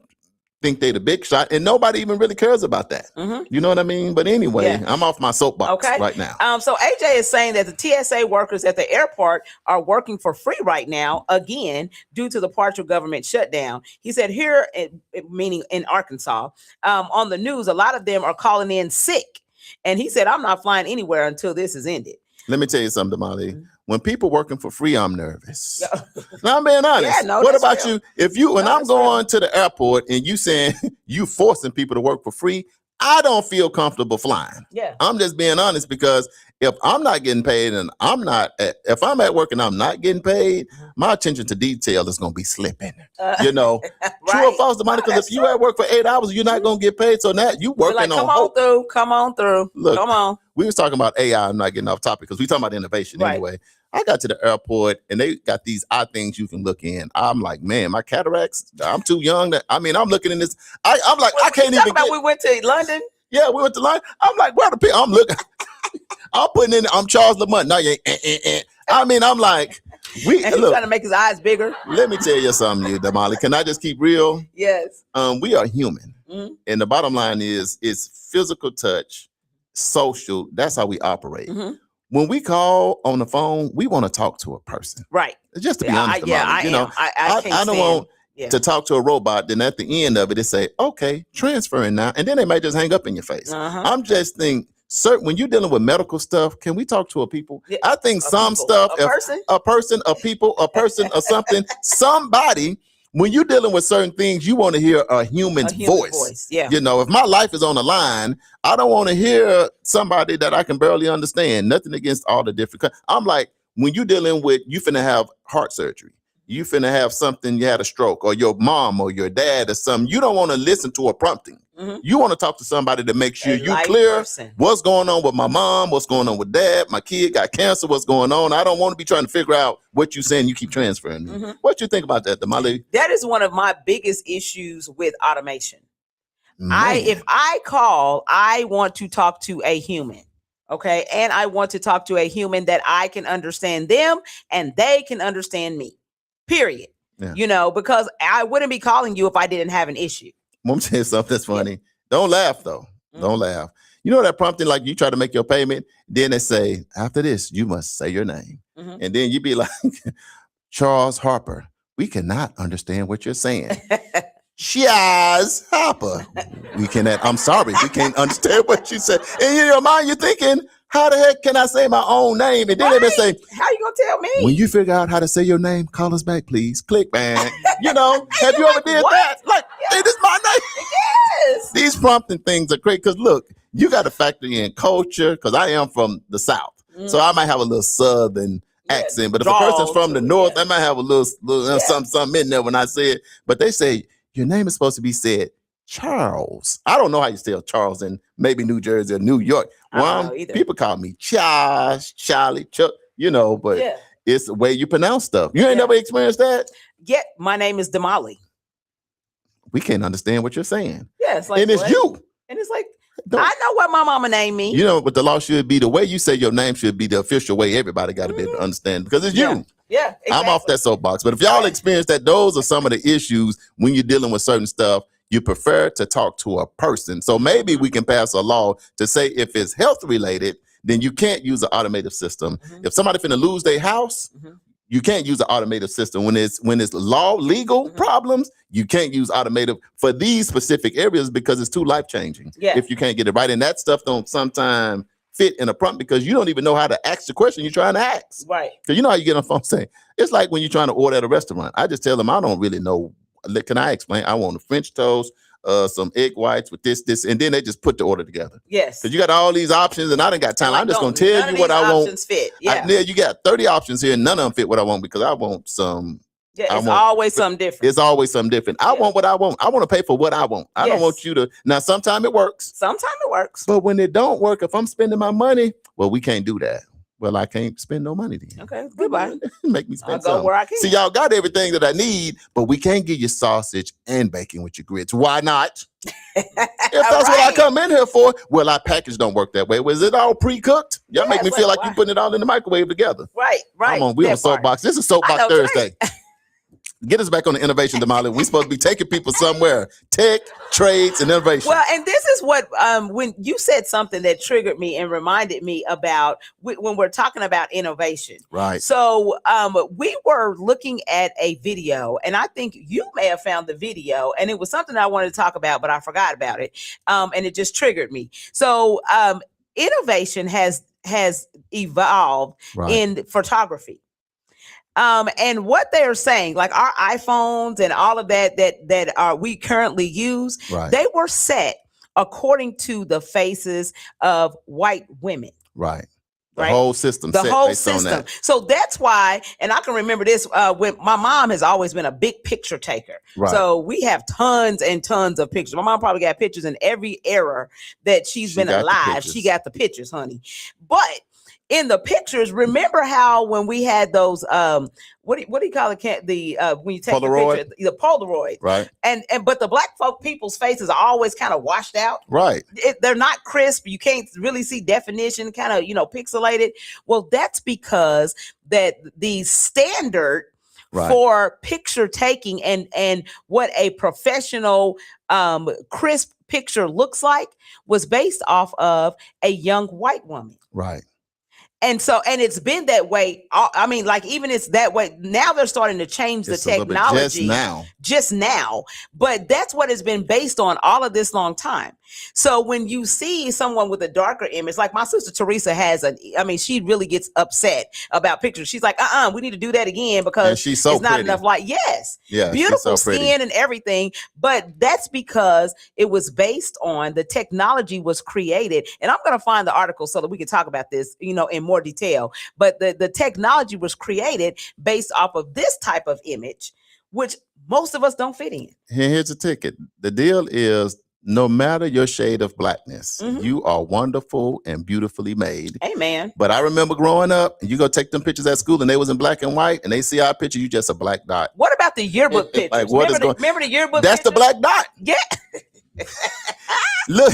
think they the big shot, and nobody even really cares about that. You know what I mean? But anyway, I'm off my soapbox right now. So AJ is saying that the TSA workers at the airport are working for free right now, again, due to the partial government shutdown. He said here, meaning in Arkansas, on the news, a lot of them are calling in sick. And he said, I'm not flying anywhere until this is ended. Let me tell you something, Damali. When people working for free, I'm nervous. Now, I'm being honest. What about you? If you, when I'm going to the airport and you saying you forcing people to work for free, I don't feel comfortable flying. I'm just being honest, because if I'm not getting paid and if I'm at work and I'm not getting paid, my attention to detail is going to be slipping. You know, true or false, Damali? Because if you at work for 8 hours, you're not going to get paid. So now you working on hope. Come on through. Look, come on. We was talking about AI. I'm not getting off topic because we talking about innovation anyway. I got to the airport and they got these eye things you can look in. I'm like, man, my cataracts, I'm too young. I'm looking in this. I'm like, I can't even we went to London? Yeah, we went to London. I'm like, where the people? I'm looking. I'm putting in, I'm Charles Lamont. No, you ain't. I'm like, and he's trying to make his eyes bigger. Let me tell you something, Damali. Can I just keep real? Yes. We are human. And the bottom line is physical touch, social. That's how we operate. When we call on the phone, we want to talk to a person. Right. Just to be honest, I don't want to talk to a robot. Then at the end of it, they say, okay, transferring now. And then they might just hang up in your face. I'm just thinking, when you're dealing with medical stuff, can we talk to a people? I think some stuff, a person, a people, a person, or something, somebody. When you're dealing with certain things, you want to hear a human's voice. You know, if my life is on the line, I don't want to hear somebody that I can barely understand. Nothing against all the different. I'm like, when you're dealing with, you finna have heart surgery. You finna have something, you had a stroke, or your mom or your dad or something. You don't want to listen to a prompting. You want to talk to somebody to make sure you clear what's going on with my mom, what's going on with dad, my kid got cancer, what's going on. I don't want to be trying to figure out what you're saying. You keep transferring me. What you think about that, Damali? That is one of my biggest issues with automation. If I call, I want to talk to a human. Okay. And I want to talk to a human that I can understand them and they can understand me. Period. You know, because I wouldn't be calling you if I didn't have an issue. I'm gonna tell you something that's funny. Don't laugh though. Don't laugh. You know that prompting, like you try to make your payment, then they say, after this, you must say your name. And then you be like, Charles Harper, we cannot understand what you're saying. Charles Harper. We cannot, I'm sorry, we can't understand what you said. And in your mind, you're thinking, how the heck can I say my own name? And then they say, how you gonna tell me? When you figure out how to say your name, call us back, please. Click, man. You know, have you ever did that? Like, hey, this is my name. Yes. These prompting things are great because look, you got to factor in culture, because I am from the South. So I might have a little Southern accent, but if a person's from the North, I might have a little something in there when I say it. But they say, your name is supposed to be said Charles. I don't know how you spell Charles in maybe New Jersey or New York. People call me Charles, Charlie, Chuck, you know, but it's the way you pronounce stuff. You ain't never experienced that? Yeah, my name is Damali. We can't understand what you're saying. Yeah, it's like, and it's you. And it's like, I know what my mama named me. You know what the law should be? The way you say your name should be the official way everybody got to be able to understand, because it's you. Yeah, exactly. I'm off that soapbox. But if y'all experience that, those are some of the issues when you're dealing with certain stuff. You prefer to talk to a person. So maybe we can pass a law to say if it's health related, then you can't use an automated system. If somebody finna lose their house, you can't use an automated system when it's legal problems. You can't use automated for these specific areas because it's too life changing. Yeah. If you can't get it right, and that stuff don't sometimes fit in a prompt because you don't even know how to ask the question you're trying to ask. Right. Because you know how you get on the phone saying it's like when you're trying to order at a restaurant. I just tell them I don't really know. Can I explain? I want a French toast, some egg whites with this, and then they just put the order together. Yes. Because you got all these options, and I didn't got time. Like, I'm just gonna tell you what I want. Options fit. Yeah. You got 30 options here, and none of them fit what I want because I want some. Yeah, it's always something different. It's always something different. I want what I want. I want to pay for what I want. I don't want you to. Now, sometimes it works. Sometimes it works. But when it don't work, if I'm spending my money, well, we can't do that. Well, I can't spend no money then. Okay, goodbye. Make me spend I'll something. go where I can. See, y'all got everything that I need, but we can't give you sausage and bacon with your grits. Why not? If that's what I come in here for, well, our package don't work that way. Was it all pre-cooked? Y'all make me feel like you putting it all in the microwave together. Right. Come on, we on Soapbox. This is Soapbox Thursday. Get us back on the innovation, Damali. We're supposed to be taking people somewhere. Tech, trades, and innovation. Well, and this is what when you said something that triggered me and reminded me about when we're talking about innovation. Right. So we were looking at a video, and I think you may have found the video, and it was something I wanted to talk about, but I forgot about it, and it just triggered me. So innovation has evolved in photography. And what they're saying, like our iPhones and all of that we currently use, they were set according to the faces of white women. Right. The whole system. The whole system. So that's why, and I can remember this when my mom has always been a big picture taker. Right. So we have tons and tons of pictures. My mom probably got pictures in every era that she's been alive. She got the pictures, honey. But in the pictures, remember how when we had those what do you call it? When you take Polaroid? the picture, the Polaroid, right? And but the black people's faces are always kind of washed out, right? They're not crisp. You can't really see definition, kind of pixelated. Well, that's because that the standard for picture taking and what a professional crisp picture looks like was based off of a young white woman, right? And so, and it's been that way. I mean, like, even it's that way. Now they're starting to change the technology just now. But that's what it's been based on all of this long time. So when you see someone with a darker image, like my sister Teresa she really gets upset about pictures. She's like, we need to do that again because she's so it's not enough light. Yes. Yeah, beautiful skin and everything. But that's because it was based on the technology was created. And I'm going to find the article so that we can talk about this, in more detail. But the technology was created based off of this type of image, which most of us don't fit in. Here's the ticket. The deal is, no matter your shade of blackness, you are wonderful and beautifully made. Amen. But I remember growing up, and you go take them pictures at school, and they was in black and white, and they see our picture, you just a black dot. What about the yearbook pictures? Like, remember the yearbook That's pictures? the black dot. Yeah. Look,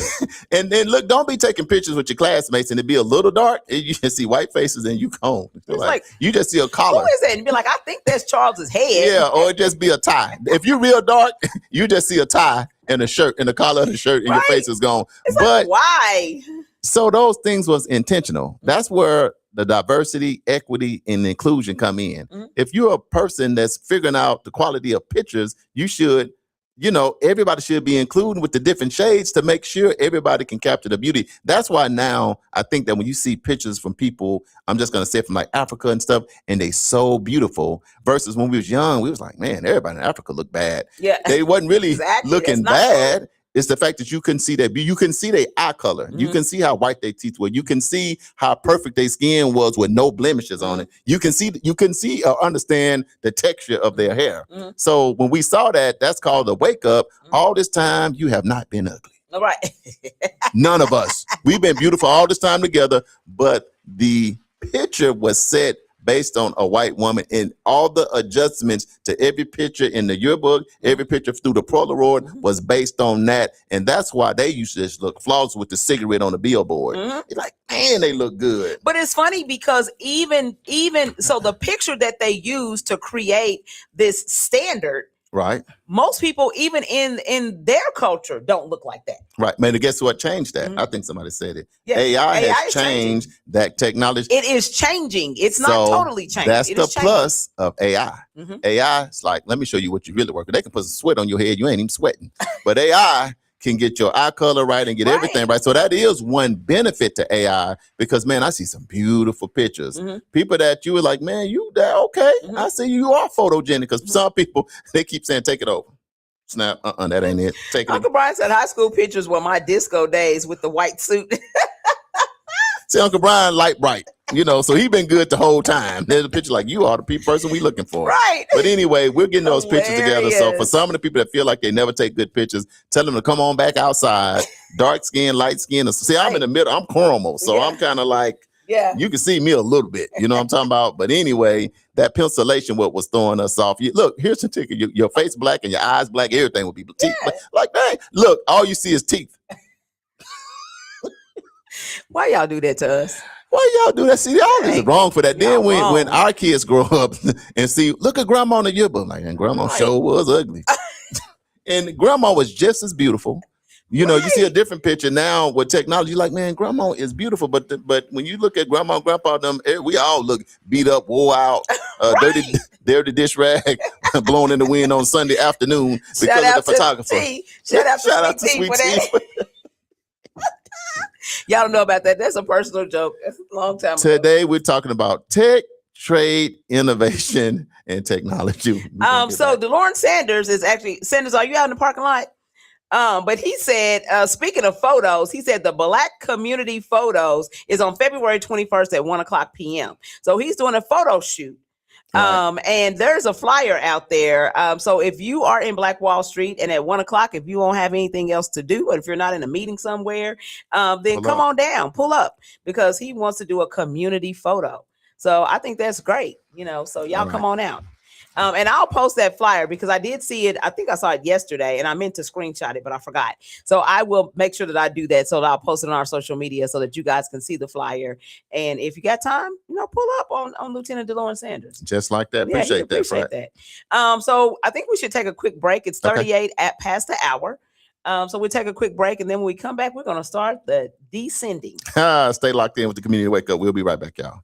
and then look, don't be taking pictures with your classmates and it be a little dark, and you just see white faces and you gone. It's like you just see a collar. Who is that? And be like, I think that's Charles's head. Yeah, or it just be a tie. If you're real dark, you just see a tie and a shirt and the collar of the shirt and your face is gone. It's but like, why? So those things was intentional. That's where the diversity, equity, and inclusion come in. If you're a person that's figuring out the quality of pictures, you should, everybody should be included with the different shades to make sure everybody can capture the beauty. That's why now I think that when you see pictures from people, I'm just going to say from like Africa and stuff, and they so beautiful versus when we was young, we was like, man, everybody in Africa looked bad. Yeah. They wasn't really looking bad. True. It's the fact that you can see that you can see their eye color. You can see how white their teeth were. You can see how perfect their skin was with no blemishes on it. You can see or understand the texture of their hair. So when we saw that, that's called the wake up. All this time, you have not been ugly. All right. None of us. We've been beautiful all this time together, but the picture was set based on a white woman, and all the adjustments to every picture in the yearbook, every picture through the Polaroid was based on that. And that's why they used to just look flawless with the cigarette on the billboard. You're like, man, they look good. But it's funny because even so the picture that they used to create this standard Right. Most people, even in their culture, don't look like that. Right. Man, guess what changed that? Mhm. I think somebody said it. Yeah, AI AI has is changed that technology. It is changing. It's not So totally changing. That's It the is changing. plus of AI. Mhm. AI is like, let me show you what you really work with. They can put some sweat on your head. You ain't even sweating. But AI can get your eye color right and get everything right. So that is one benefit to AI because, man, I see some beautiful pictures. Mhm. People that you were like, man, you that okay. Mhm. I see you are photogenic because some people, they keep saying, take it over. Snap, that ain't it. Take it. Uncle Brian said high school pictures were my disco days with the white suit. See, Uncle Brian, light bright, so he been good the whole time. There's a picture like you are the person we looking for. Right. But anyway, we're getting those pictures together. So for Hilarious. some of the people that feel like they never take good pictures, tell them to come on back outside. Dark skin, light skin. See, I'm in the middle. I'm caramel. So Yeah. I'm kind of like, Yeah. you can see me a little bit. You know what I'm talking about? But anyway, that pixelation what was throwing us off. Look, here's the ticket. Your face black and your eyes black. Everything would be teeth. Yeah. Like, dang, look, all you see is teeth. Why y'all do that to us? Why y'all do that? See, y'all is Dang. wrong for that. Then Y'all when wrong. our kids grow up and see, look at grandma in the yearbook, like, and grandma Right. sure was ugly. And grandma was just as beautiful. You see a different picture now with technology. Like, man, grandma is beautiful. But when you look at grandma and grandpa, we all look beat up, wore out, dirty dish rag blown in the wind on Sunday afternoon because of the photographer. Shout out to Sweet Tea for that. Y'all don't know about that. That's a personal joke. That's a long time ago. Today we're talking about tech, trade, innovation, and technology. So DeLorne Sanders is actually, Sanders, are you out in the parking lot? But he said, speaking of photos, he said the Black Community Photos is on February 21st at 1:00 p.m. So he's doing a photo shoot. Right. And there's a flyer out there. So if you are in Black Wall Street and at 1:00, if you won't have anything else to do, or if you're not in a meeting somewhere, then come on down, pull up, because he wants to do a community photo. So I think that's great, so y'all come on out. And I'll post that flyer because I did see it. I think I saw it yesterday and I meant to screenshot it, but I forgot. So I will make sure that I do that so that I'll post it on our social media so that you guys can see the flyer. And if you got time, pull up on Lieutenant DeLorne Sanders. Just like that. Yeah, Appreciate that. So I think we should take a quick break. It's 38 past the hour. So we'll take a quick break. And then when we come back, we're going to start the descending. Stay locked in with the Community Wake Up. We'll be right back, y'all.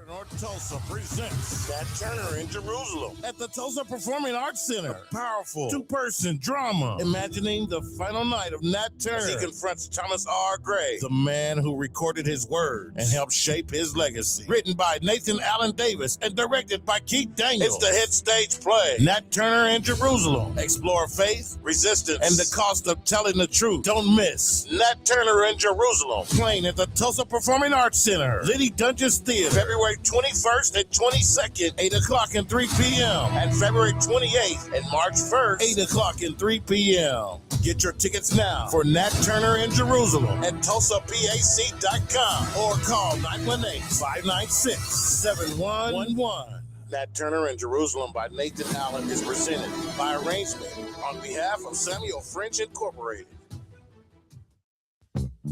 North Tulsa presents Nat Turner in Jerusalem at the Tulsa Performing Arts Center. A powerful two-person drama imagining the final night of Nat Turner as he confronts Thomas R. Gray, the man who recorded his words and helped shape his legacy. Written by Nathan Allen Davis and directed by Keith Daniels. It's the hit stage play Nat Turner in Jerusalem. Explore faith, resistance, and the cost of telling the truth. Don't miss Nat Turner in Jerusalem, playing at the Tulsa Performing Arts Center, Liddy Dungeons Theater, February 21st and 22nd, 8:00 and 3 p.m. And February 28th and March 1st, 8:00 and 3 p.m. Get your tickets now for Nat Turner in Jerusalem at TulsaPAC.com or call 918-596-7111. Nat Turner in Jerusalem by Nathan Allen is presented by arrangement on behalf of Samuel French Incorporated.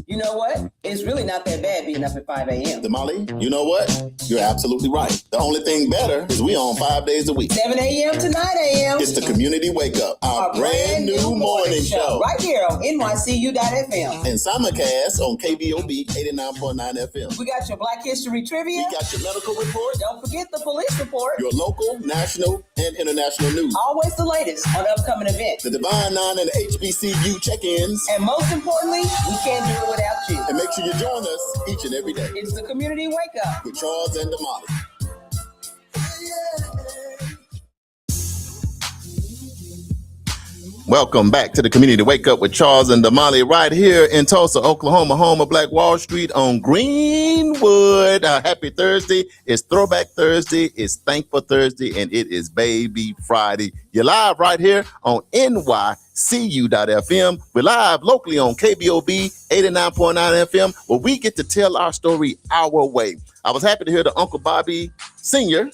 You know what? It's really not that bad being up at 5 a.m. Damali, you know what? You're absolutely right. The only thing better is we on 5 days a week. 7 a.m. to 9 a.m. It's the Community Wake Up, our brand new morning show. Right here on NYCU.FM. And simulcast on KBOB 89.9 FM. We got your Black History Trivia. We got your medical report. Don't forget the police report. Your local, national, and international news. Always the latest on upcoming events. The Divine Nine and the HBCU check-ins. And most importantly, we can't do it without you. And make sure you join us each and every day. It's the Community Wake Up with Charles and Damali. Welcome back to the Community Wake Up with Charles and Damali right here in Tulsa, Oklahoma, home of Black Wall Street on Greenwood. Happy Thursday. It's Throwback Thursday. It's Thankful Thursday. And it is Baby Friday. You're live right here on NYCU.FM. We're live locally on KBOB 89.9 FM, where we get to tell our story our way. I was happy to hear the Uncle Bobby Sr.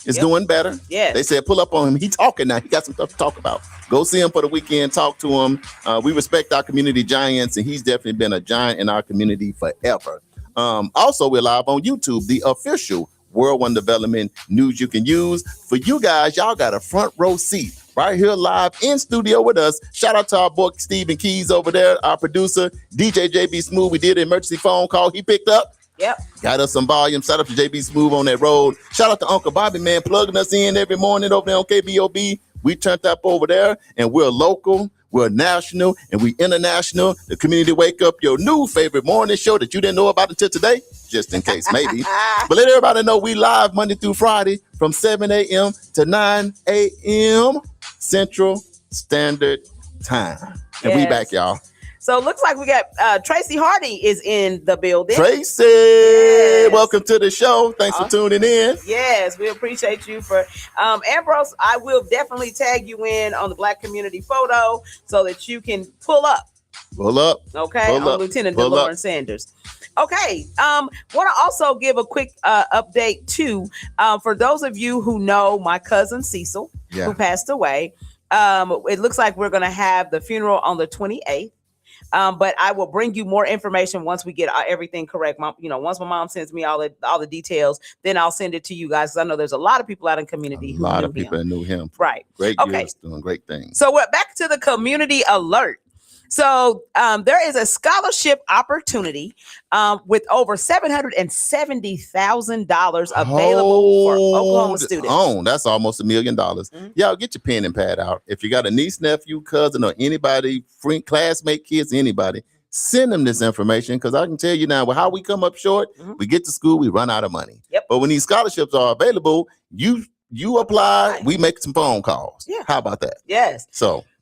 is doing better. Yeah. They said pull up on him. He's talking now. He got some stuff to talk about. Go see him for the weekend. Talk to him. We respect our community giants, and he's definitely been a giant in our community forever. Also, we're live on YouTube, the official World One Development news you can use. For you guys, y'all got a front row seat right here live in studio with us. Shout out to our boy Stephen Keys over there, our producer, DJ JB Smooth. We did an emergency phone call. He picked up. Yep. Got us some volume. Shout out to JB Smooth on that road. Shout out to Uncle Bobby, man, plugging us in every morning over there on KBOB. We turned up over there, and we're local, we're national, and we international. The Community Wake Up, your new favorite morning show that you didn't know about until today, just in case, maybe. But let everybody know we live Monday through Friday from 7 a.m. to 9 a.m. Central Standard Time. And we back, y'all. So it looks like we got Tracy Hardy is in the building. Tracy, welcome to the show. Thanks for tuning in. Yes, we appreciate you for Ambrose. I will definitely tag you in on the Black community photo so that you can pull up. Okay, pull on up. Lieutenant Pull DeLauren up. Sanders. Okay, want to also give a quick update too for those of you who know my cousin Cecil, who passed away. It looks like we're going to have the funeral on the 28th. But I will bring you more information once we get everything correct. Once my mom sends me all the details, then I'll send it to you guys. 'Cause I know there's a lot of people out in the community who knew him. Right. Great years, doing great things. So we're back to the community alert. So there is a scholarship opportunity with over $770,000 available for Oklahoma students. That's almost $1 million. Y'all get your pen and pad out. If you got a niece, nephew, cousin, or anybody, friend, classmate, kids, anybody, send them this information, because I can tell you now, how we come up short, we get to school, we run out of money. But when these scholarships are available, you apply, we make some phone calls. How about that? Yes.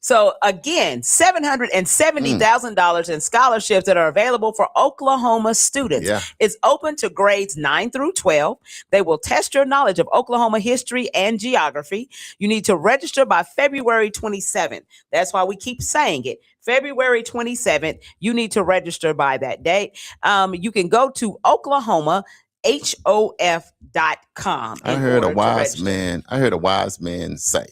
So again, $770,000 in scholarships that are available for Oklahoma students. It's open to grades 9 through 12. They will test your knowledge of Oklahoma history and geography. You need to register by February 27th. That's why we keep saying it. February 27th, you need to register by that date. You can go to OklahomaHOF.com. I heard a wise man say,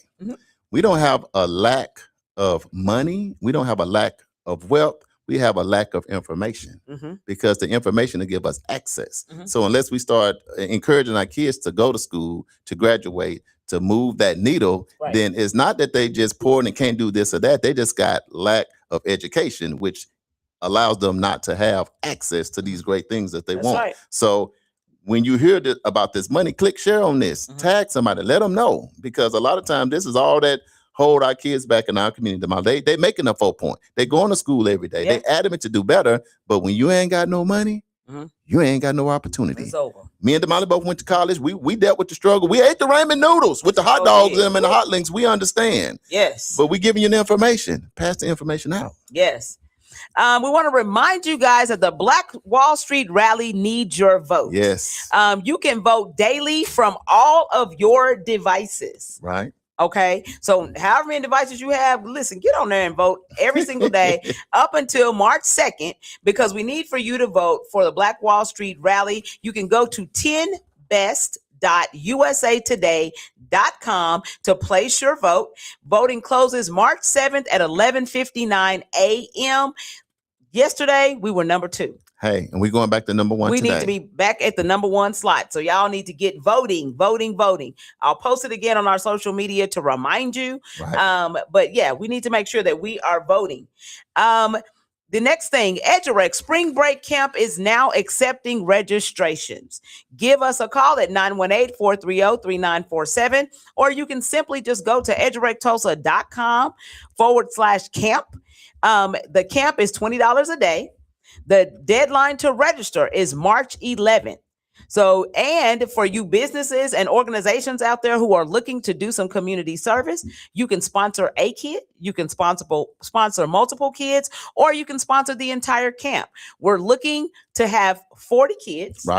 we don't have a lack of money, we don't have a lack of wealth, we have a lack of information, because the information will give us access. So unless we start encouraging our kids to go to school, to graduate, to move that needle, then it's not that they just poor and can't do this or that. They just got lack of education, which allows them not to have access to these great things that they want. So when you hear about this money, click share on this, tag somebody, let them know, because a lot of times this is all that hold our kids back in our community. They making a 4 point. They going to school every day. They adamant to do better, but when you ain't got no money, you ain't got no opportunity. It's over. Me and Damali both went to college. We dealt with the struggle. We ate the ramen noodles with the hot dogs in them and the hot links. We understand. Yes. But we giving you the information. Pass the information out. Yes. We want to remind you guys that the Black Wall Street Rally needs your vote. Yes. You can vote daily from all of your devices. Right. Okay. So however many devices you have, listen, get on there and vote every single day up until March 2nd, because we need for you to vote for the Black Wall Street Rally. You can go to 10best.usatoday.com to place your vote. Voting closes March 7th at 11:59 a.m. Yesterday, we were number 2. Hey, and we're going back to number 1 we today. need to be back at the number 1 slot. So y'all need to get voting. I'll post it again on our social media to remind you. But yeah, we need to make sure that we are voting. The next thing, EduRec Spring Break Camp is now accepting registrations. Give us a call at 918-430-3947, or you can simply just go to edurectulsa.com/camp. The camp is $20 a day. The deadline to register is March 11th. So, and for you businesses and organizations out there who are looking to do some community service, you can sponsor a kid, you can sponsor multiple kids, or you can sponsor the entire camp. We're looking to have 40 kids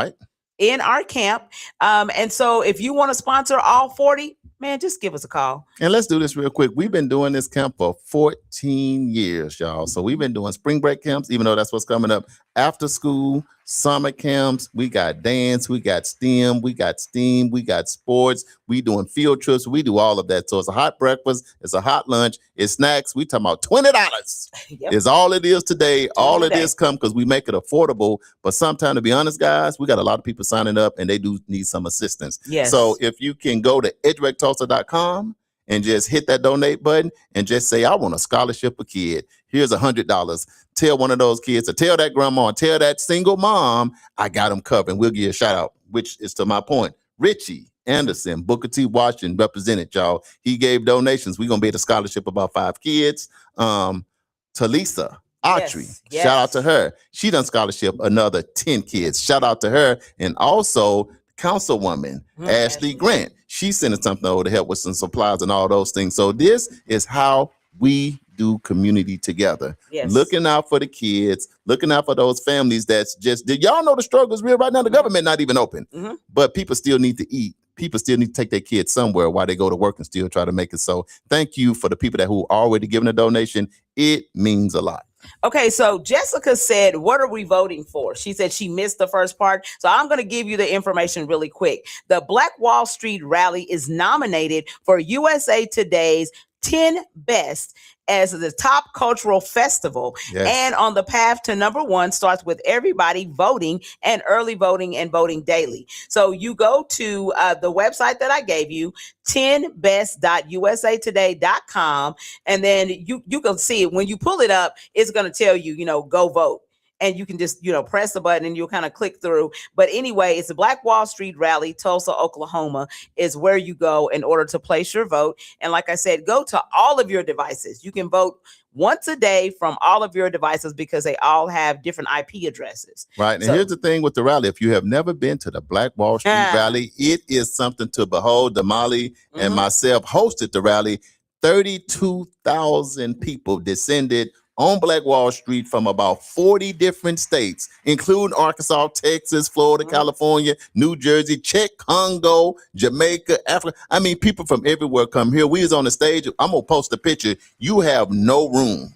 in our camp. And so if you want to sponsor all 40, man, just give us a call. And let's do this real quick. We've been doing this camp for 14 years, y'all. So we've been doing spring break camps, even though that's what's coming up, after school summer camps, we got dance, we got STEM, we got STEAM, we got sports, we doing field trips, we do all of that. So it's a hot breakfast, it's a hot lunch, it's snacks. We talking about $20 Yep. is all it is today. All of today. this come because we make it affordable. But sometimes, to be honest, guys, we got a lot of people signing up and they do need some assistance. Yes. So if you can go to edgerectulsa.com and just hit that donate button and just say, I want a scholarship for kid. Here's $100. Tell one of those kids, or tell that grandma, or tell that single mom, I got them covered. We'll give you a shout out, which is to my point. Richie Anderson, Booker T. Washington represented y'all. He gave donations. We're going to be at a scholarship about 5 kids. Talisa Autry, Yes. shout out to her. She done scholarship another 10 kids. Shout out to her. And also Councilwoman Ashley Grant. She's sending something over to help with some supplies and all those things. So this is how we do community together. Yes. Looking out for the kids, looking out for those families that's just, did y'all know the struggle is real right now? The government not even open, but people still need to eat. People still need to take their kids somewhere while they go to work and still try to make it. So thank you for the people that who already given a donation. It means a lot. Okay, so Jessica said, what are we voting for? She said she missed the first part. So I'm going to give you the information really quick. The Black Wall Street Rally is nominated for USA Today's 10 Best as the top cultural festival. Yes. And on the path to number 1 starts with everybody voting and early voting and voting daily. So you go to the website that I gave you, 10best.usatoday.com, and then you can see it. When you pull it up, it's going to tell you, go vote. And you can just, press the button and you'll kind of click through. But anyway, it's the Black Wall Street Rally, Tulsa, Oklahoma is where you go in order to place your vote. And like I said, go to all of your devices. You can vote once a day from all of your devices because they all have different IP addresses. Right. And here's the thing with the rally. If you have never been to the Black Wall Street Rally, it is something to behold. Damali and myself hosted the rally. 32,000 people descended on Black Wall Street from about 40 different states, including Arkansas, Texas, Florida, California, New Jersey, Czech, Congo, Jamaica, Africa. I mean, people from everywhere come here. We was on the stage. I'm going to post a picture. You have no room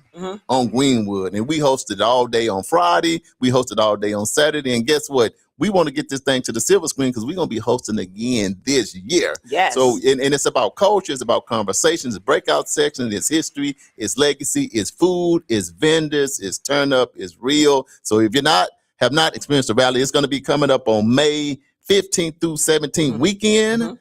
on Greenwood. And we hosted all day on Friday. We hosted all day on Saturday. And guess what? We want to get this thing to the silver screen because we're going to be hosting again this year. Yes. So, and it's about culture, it's about conversations, it's breakout section, it's history, it's legacy, it's food, it's vendors, it's turn up, it's real. So if you have not experienced the rally, it's going to be coming up on May 15th through 17th weekend.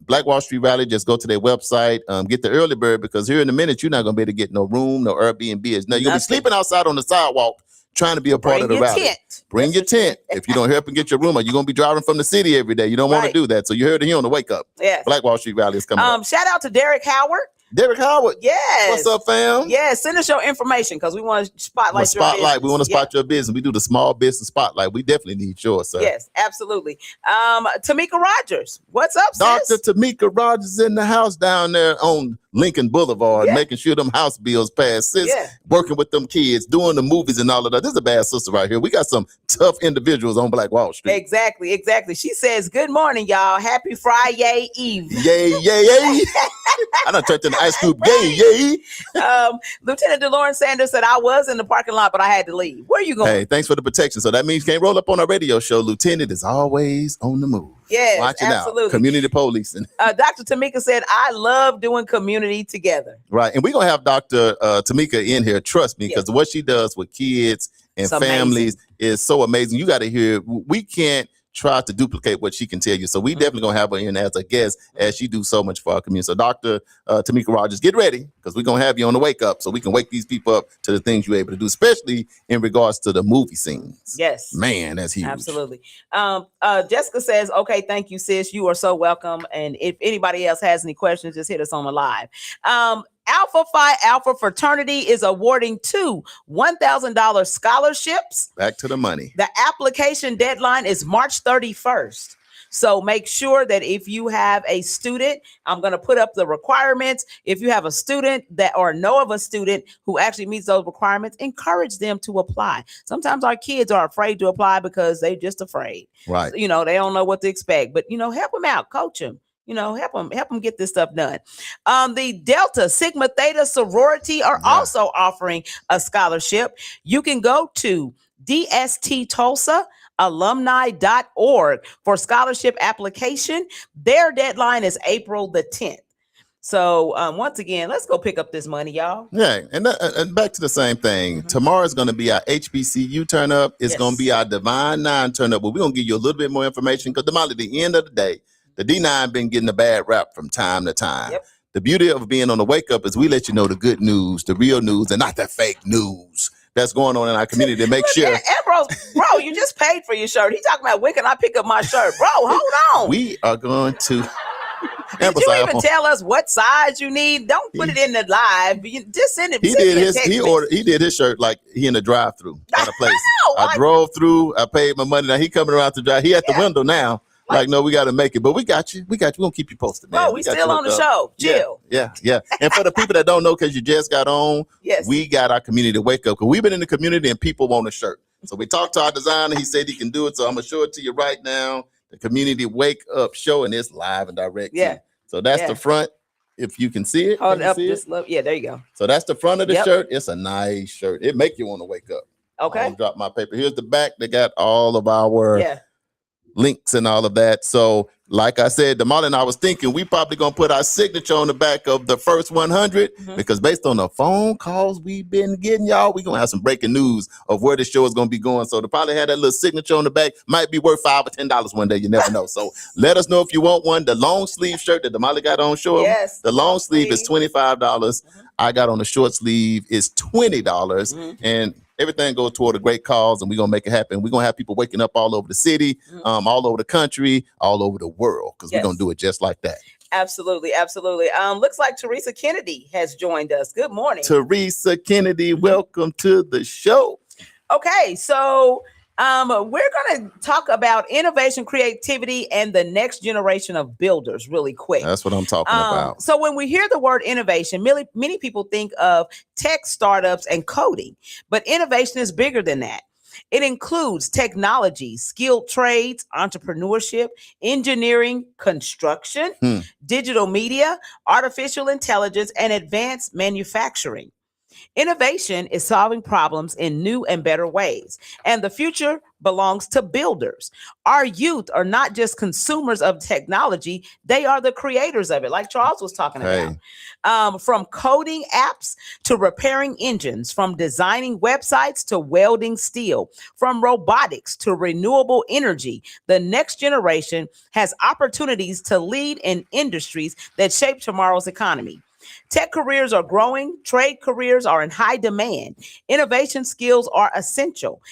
Black Wall Street Rally, just go to their website, get the early bird, because here in a minute, you're not going to be able to get no room, no Airbnb. Now, you'll be sleeping outside on the sidewalk trying to be a part of the rally. Bring your tent. If you don't help and get your room, you're going to be driving from the city every day. You don't want to do that. So you heard it here on the Wake Up. Yes. Black Wall Street Rally is coming up. Shout out to Derek Howard. Derek Howard. Yes. What's up, fam? Yes. Send us your information because we want to spotlight your business. We want to spot your business. We do the small business spotlight. We definitely need yours, sir. Yes, absolutely. Tamika Rogers. What's up, Dr. sis? Tamika Rogers in the house down there on Lincoln Boulevard, making sure them house bills pass. Sis, working with them kids, doing the movies and all of that. This is a bad sister right here. We got some tough individuals on Black Wall Street. Exactly. She says, good morning, y'all. Happy Friday Eve. Yay, yay, yay. I done turned to the ice cube. Yay, yay. Lieutenant DeLauren Sanders said, I was in the parking lot, but I had to leave. Where are you going? Hey, thanks for the protection. So that means you can't roll up on our radio show. Lieutenant is always on the move. Yes, watching absolutely. out. Community policing. Dr. Tamika said, I love doing community together. Right. And we're going to have Dr. Tamika in here. Trust me, because what she does with kids and families is so amazing. You got to hear, we can't try to duplicate what she can tell you. So we definitely going to have her in as a guest as she do so much for our community. So Dr. Tamika Rogers, get ready because we're going to have you on the Wake Up so we can wake these people up to the things you're able to do, especially in regards to the movie scenes. Yes. Man, that's huge. Absolutely. Jessica says, okay, thank you, sis. You are so welcome. And if anybody else has any questions, just hit us on the live. Alpha Phi Alpha Fraternity is awarding 2 $1,000 scholarships. Back to the money. The application deadline is March 31st. So make sure that if you have a student, I'm going to put up the requirements. If you have a student that or know of a student who actually meets those requirements, encourage them to apply. Sometimes our kids are afraid to apply because they're just afraid. Right. They don't know what to expect, but, help them out, coach them. Help them get this stuff done. The Delta Sigma Theta sorority are also offering a scholarship. You can go to dsttulsa.alumni.org for scholarship application. Their deadline is April the 10th. So once again, let's go pick up this money, y'all. Yeah, and back to the same thing. Tomorrow is going to be our HBCU turn up. It's going to be our Divine Nine turn up, but we're going to give you a little bit more information because at the end of the day, the D9 been getting a bad rap from time to time. Yep. The beauty of being on the Wake Up is we let you know the good news, the real news, and not the fake news that's going on in our community to make sure. Bro, you just paid for your shirt. He talking about when can I pick up my shirt? Bro, hold on. We are going to. Did you even tell us what size you need? Don't put it in the live. Just send it. He did his shirt like he in the drive-through kind of place. I drove through. I paid my money. Now he coming around to drive. He at the window now. Like, no, we got to make it, but we got you. We're going to keep you posted, man. Oh, we still on the show. Chill. Yeah. And for the people that don't know, because you just got on, we got our community to Wake Up. Because we've been in the community and people want a shirt. So we talked to our designer. He said he can do it. So I'm going to show it to you right now. The Community Wake Up show, and it's live and direct. Yeah. So that's the front. If you can see it. Hold it up. Yeah, there you go. So that's the front of the shirt. It's a nice shirt. It make you want to wake up. Okay. I'll drop my paper. Here's the back. They got all of our links and all of that. So like I said, Damali and I was thinking we probably going to put our signature on the back of the first 100 because based on the phone calls we've been getting, y'all, we're going to have some breaking news of where the show is going to be going. So to probably have that little signature on the back might be worth $5 or $10 one day. You never know. So let us know if you want one. The long sleeve shirt that Damali got on, show the long sleeve is $25. I got on the short sleeve is $20. And everything goes toward a great cause, and we're going to make it happen. We're going to have people waking up all over the city, all over the country, all over the world, because we're going to do it just like that. Absolutely. Looks like Teresa Kennedy has joined us. Good morning. Teresa Kennedy, welcome to the show. Okay, so we're going to talk about innovation, creativity, and the next generation of builders really quick. That's what I'm talking about. So when we hear the word innovation, many people think of tech startups and coding, but innovation is bigger than that. It includes technology, skilled trades, entrepreneurship, engineering, construction, digital media, artificial intelligence, and advanced manufacturing. Innovation is solving problems in new and better ways, and the future belongs to builders. Our youth are not just consumers of technology, they are the creators of it, like Charles was talking about. From coding apps to repairing engines, from designing websites to welding steel, from robotics to renewable energy, the next generation has opportunities to lead in industries that shape tomorrow's economy. Tech careers are growing. Trade careers are in high demand. Innovation skills are essential.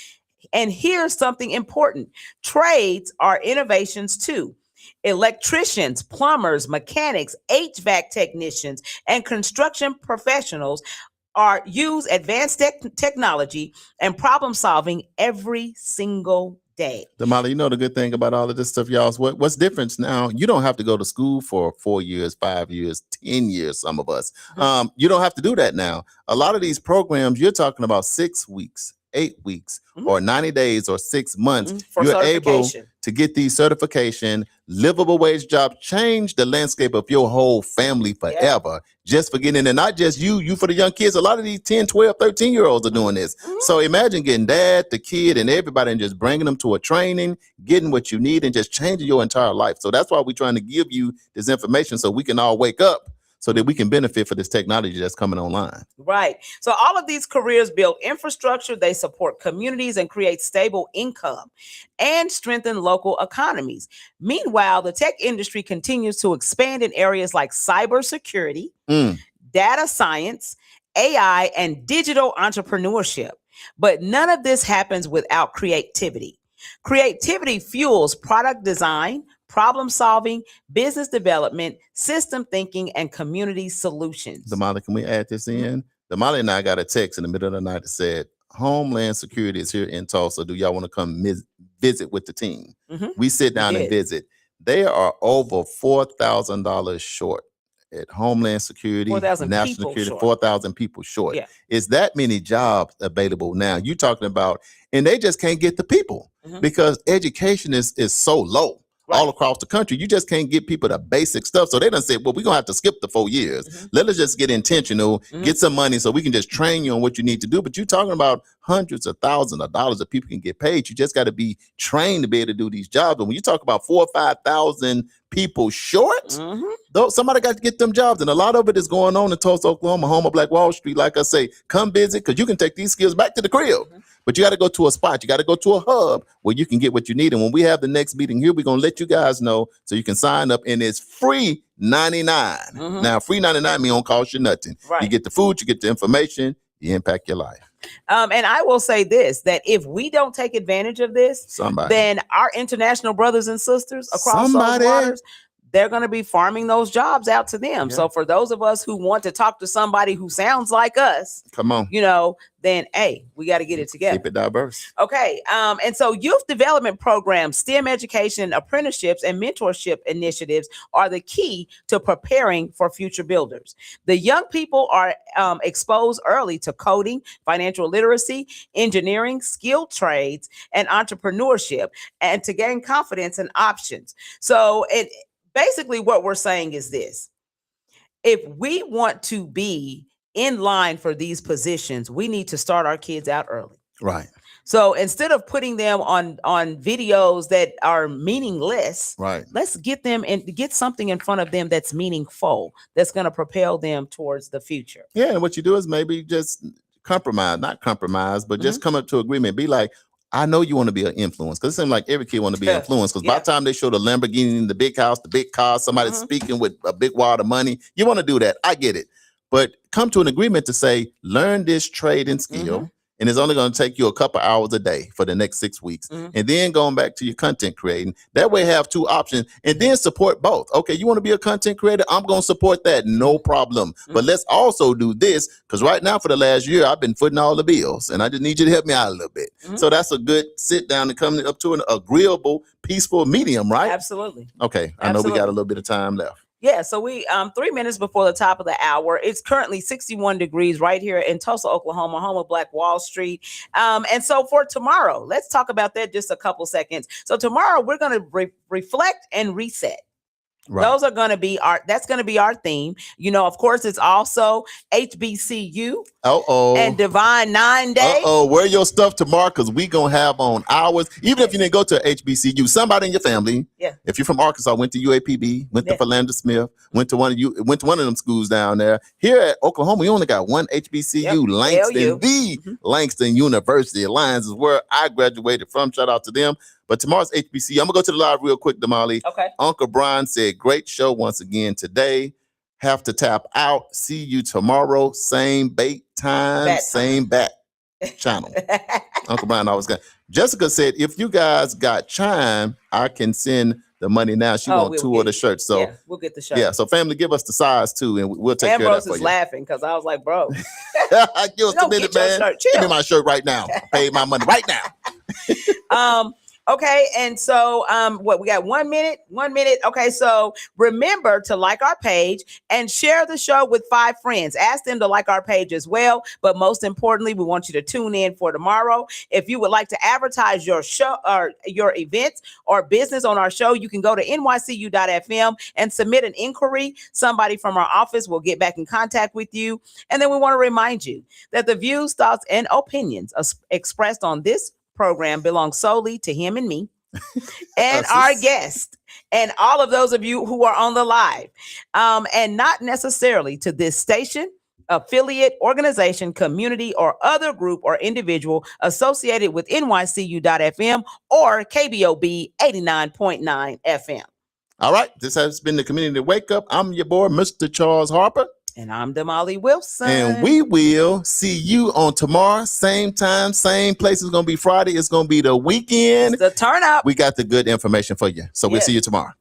And here's something important. Trades are innovations too. Electricians, plumbers, mechanics, HVAC technicians, and construction professionals use advanced technology and problem solving every single day. Damali, you know the good thing about all of this stuff, y'all, is what's different now, you don't have to go to school for 4 years, 5 years, 10 years, some of us. You don't have to do that now. A lot of these programs, you're talking about 6 weeks, 8 weeks, or 90 days, or 6 months. You're able to get these certification, livable wage jobs, change the landscape of your whole family forever. Just for getting in, and not just you for the young kids. A lot of these 10, 12, 13-year-olds are doing this. So imagine getting dad, the kid, and everybody and just bringing them to a training, getting what you need, and just changing your entire life. So that's why we're trying to give you this information so we can all wake up so that we can benefit for this technology that's coming online. Right. So all of these careers build infrastructure, they support communities and create stable income and strengthen local economies. Meanwhile, the tech industry continues to expand in areas like cybersecurity, data science, AI, and digital entrepreneurship. But none of this happens without creativity. Creativity fuels product design, problem solving, business development, system thinking, and community solutions. Damali, can we add this in? Damali and I got a text in the middle of the night that said, Homeland Security is here in Tulsa. Do y'all want to come visit with the team? We sit down and visit. They are over $4,000 short at Homeland Security, National Security, 4,000 people short. Is that many jobs available now? You're talking about, and they just can't get the people because education is so low. all across the country. You just can't get people the basic stuff. So they done said, well, we're going to have to skip the 4 years. Let us just get intentional, get some money so we can just train you on what you need to do. But you're talking about hundreds of thousands of dollars that people can get paid. You just got to be trained to be able to do these jobs. And when you talk about 4,000 or 5,000 people short, though, somebody got to get them jobs. And a lot of it is going on in Tulsa, Oklahoma, home of Black Wall Street. Like I say, come visit because you can take these skills back to the crib. But you got to go to a spot. You got to go to a hub where you can get what you need. And when we have the next meeting here, we're going to let you guys know so you can sign up. And it's free 99. Now, free 99 means don't cost you nothing. Right. You get the food, you get the information, you impact your life. And I will say this, that if we don't take advantage of this, then our international brothers and sisters across those waters, they're going to be farming those jobs out to them. So for those of us who want to talk to somebody who sounds like us, come on, then hey, we got to get it together. Keep it diverse. Okay. And so youth development programs, STEM education, apprenticeships, and mentorship initiatives are the key to preparing for future builders. The young people are exposed early to coding, financial literacy, engineering, skilled trades, and entrepreneurship, and to gain confidence and options. So basically what we're saying is this: if we want to be in line for these positions, we need to start our kids out early. Right. So instead of putting them on videos that are meaningless, let's get them and get something in front of them that's meaningful, that's going to propel them towards the future. Yeah. And what you do is maybe just not compromise, but just come up to agreement. Be like, I know you want to be an influence, because it seems like every kid want to be influenced. Because by the time they show the Lamborghini, the big house, the big car, somebody speaking with a big wad of money, you want to do that. I get it. But come to an agreement to say, learn this trade and skill, and it's only going to take you a couple hours a day for the next 6 weeks. And then going back to your content creating. That way have two options, and then support both. Okay, you want to be a content creator? I'm going to support that. No problem. But let's also do this, because right now for the last year, I've been footing all the bills, and I just need you to help me out a little bit. So that's a good sit down and come up to an agreeable, peaceful medium, right? Absolutely. Okay, I know we got a little bit of time left. Yeah, so we 3 minutes before the top of the hour. It's currently 61 degrees right here in Tulsa, Oklahoma, home of Black Wall Street. And so for tomorrow, let's talk about that just a couple seconds. So tomorrow we're going to reflect and reset. Those are going to be that's going to be our theme. Of course, it's also HBCU and Divine 9 Day. Wear your stuff tomorrow, because we going to have on ours. Even if you didn't go to HBCU, somebody in your family, if you're from Arkansas, went to UAPB, went to Philander Smith, went to one of them schools down there. Here at Oklahoma, we only got one HBCU, Langston, Langston University. Alliance is where I graduated from. Shout out to them. But tomorrow's HBCU. I'm going to go to the live real quick, Damali. Okay. Uncle Brian said, great show once again today. Have to tap out. See you tomorrow. Same bait time, same bat channel. Uncle Brian always got. Jessica said, if you guys got Chime, I can send the money now. She wants two of the shirts. So we'll get the shirt. Yeah, so family, give us the size too, and we'll take care of that for you. Ambrose is laughing because I was like, bro. Give us a minute, man. Give me my shirt right now. I paid my money right now. Okay, and so we got 1 minute. Okay, so remember to like our page and share the show with 5 friends. Ask them to like our page as well. But most importantly, we want you to tune in for tomorrow. If you would like to advertise your show or your events or business on our show, you can go to nycu.fm and submit an inquiry. Somebody from our office will get back in contact with you. And then we want to remind you that the views, thoughts, and opinions expressed on this program belongs solely to him and me and our guest and all of those of you who are on the live, and not necessarily to this station, affiliate, organization, community, or other group or individual associated with nycu.fm or KBOB 89.9 FM. All right, this has been the Community Wake Up. I'm your boy, Mr. Charles Harper. And I'm Damali Wilson. And we will see you on tomorrow. Same time, same place. It's going to be Friday. It's going to be the weekend. It's the turn up. We got the good information for you. So we'll see you tomorrow.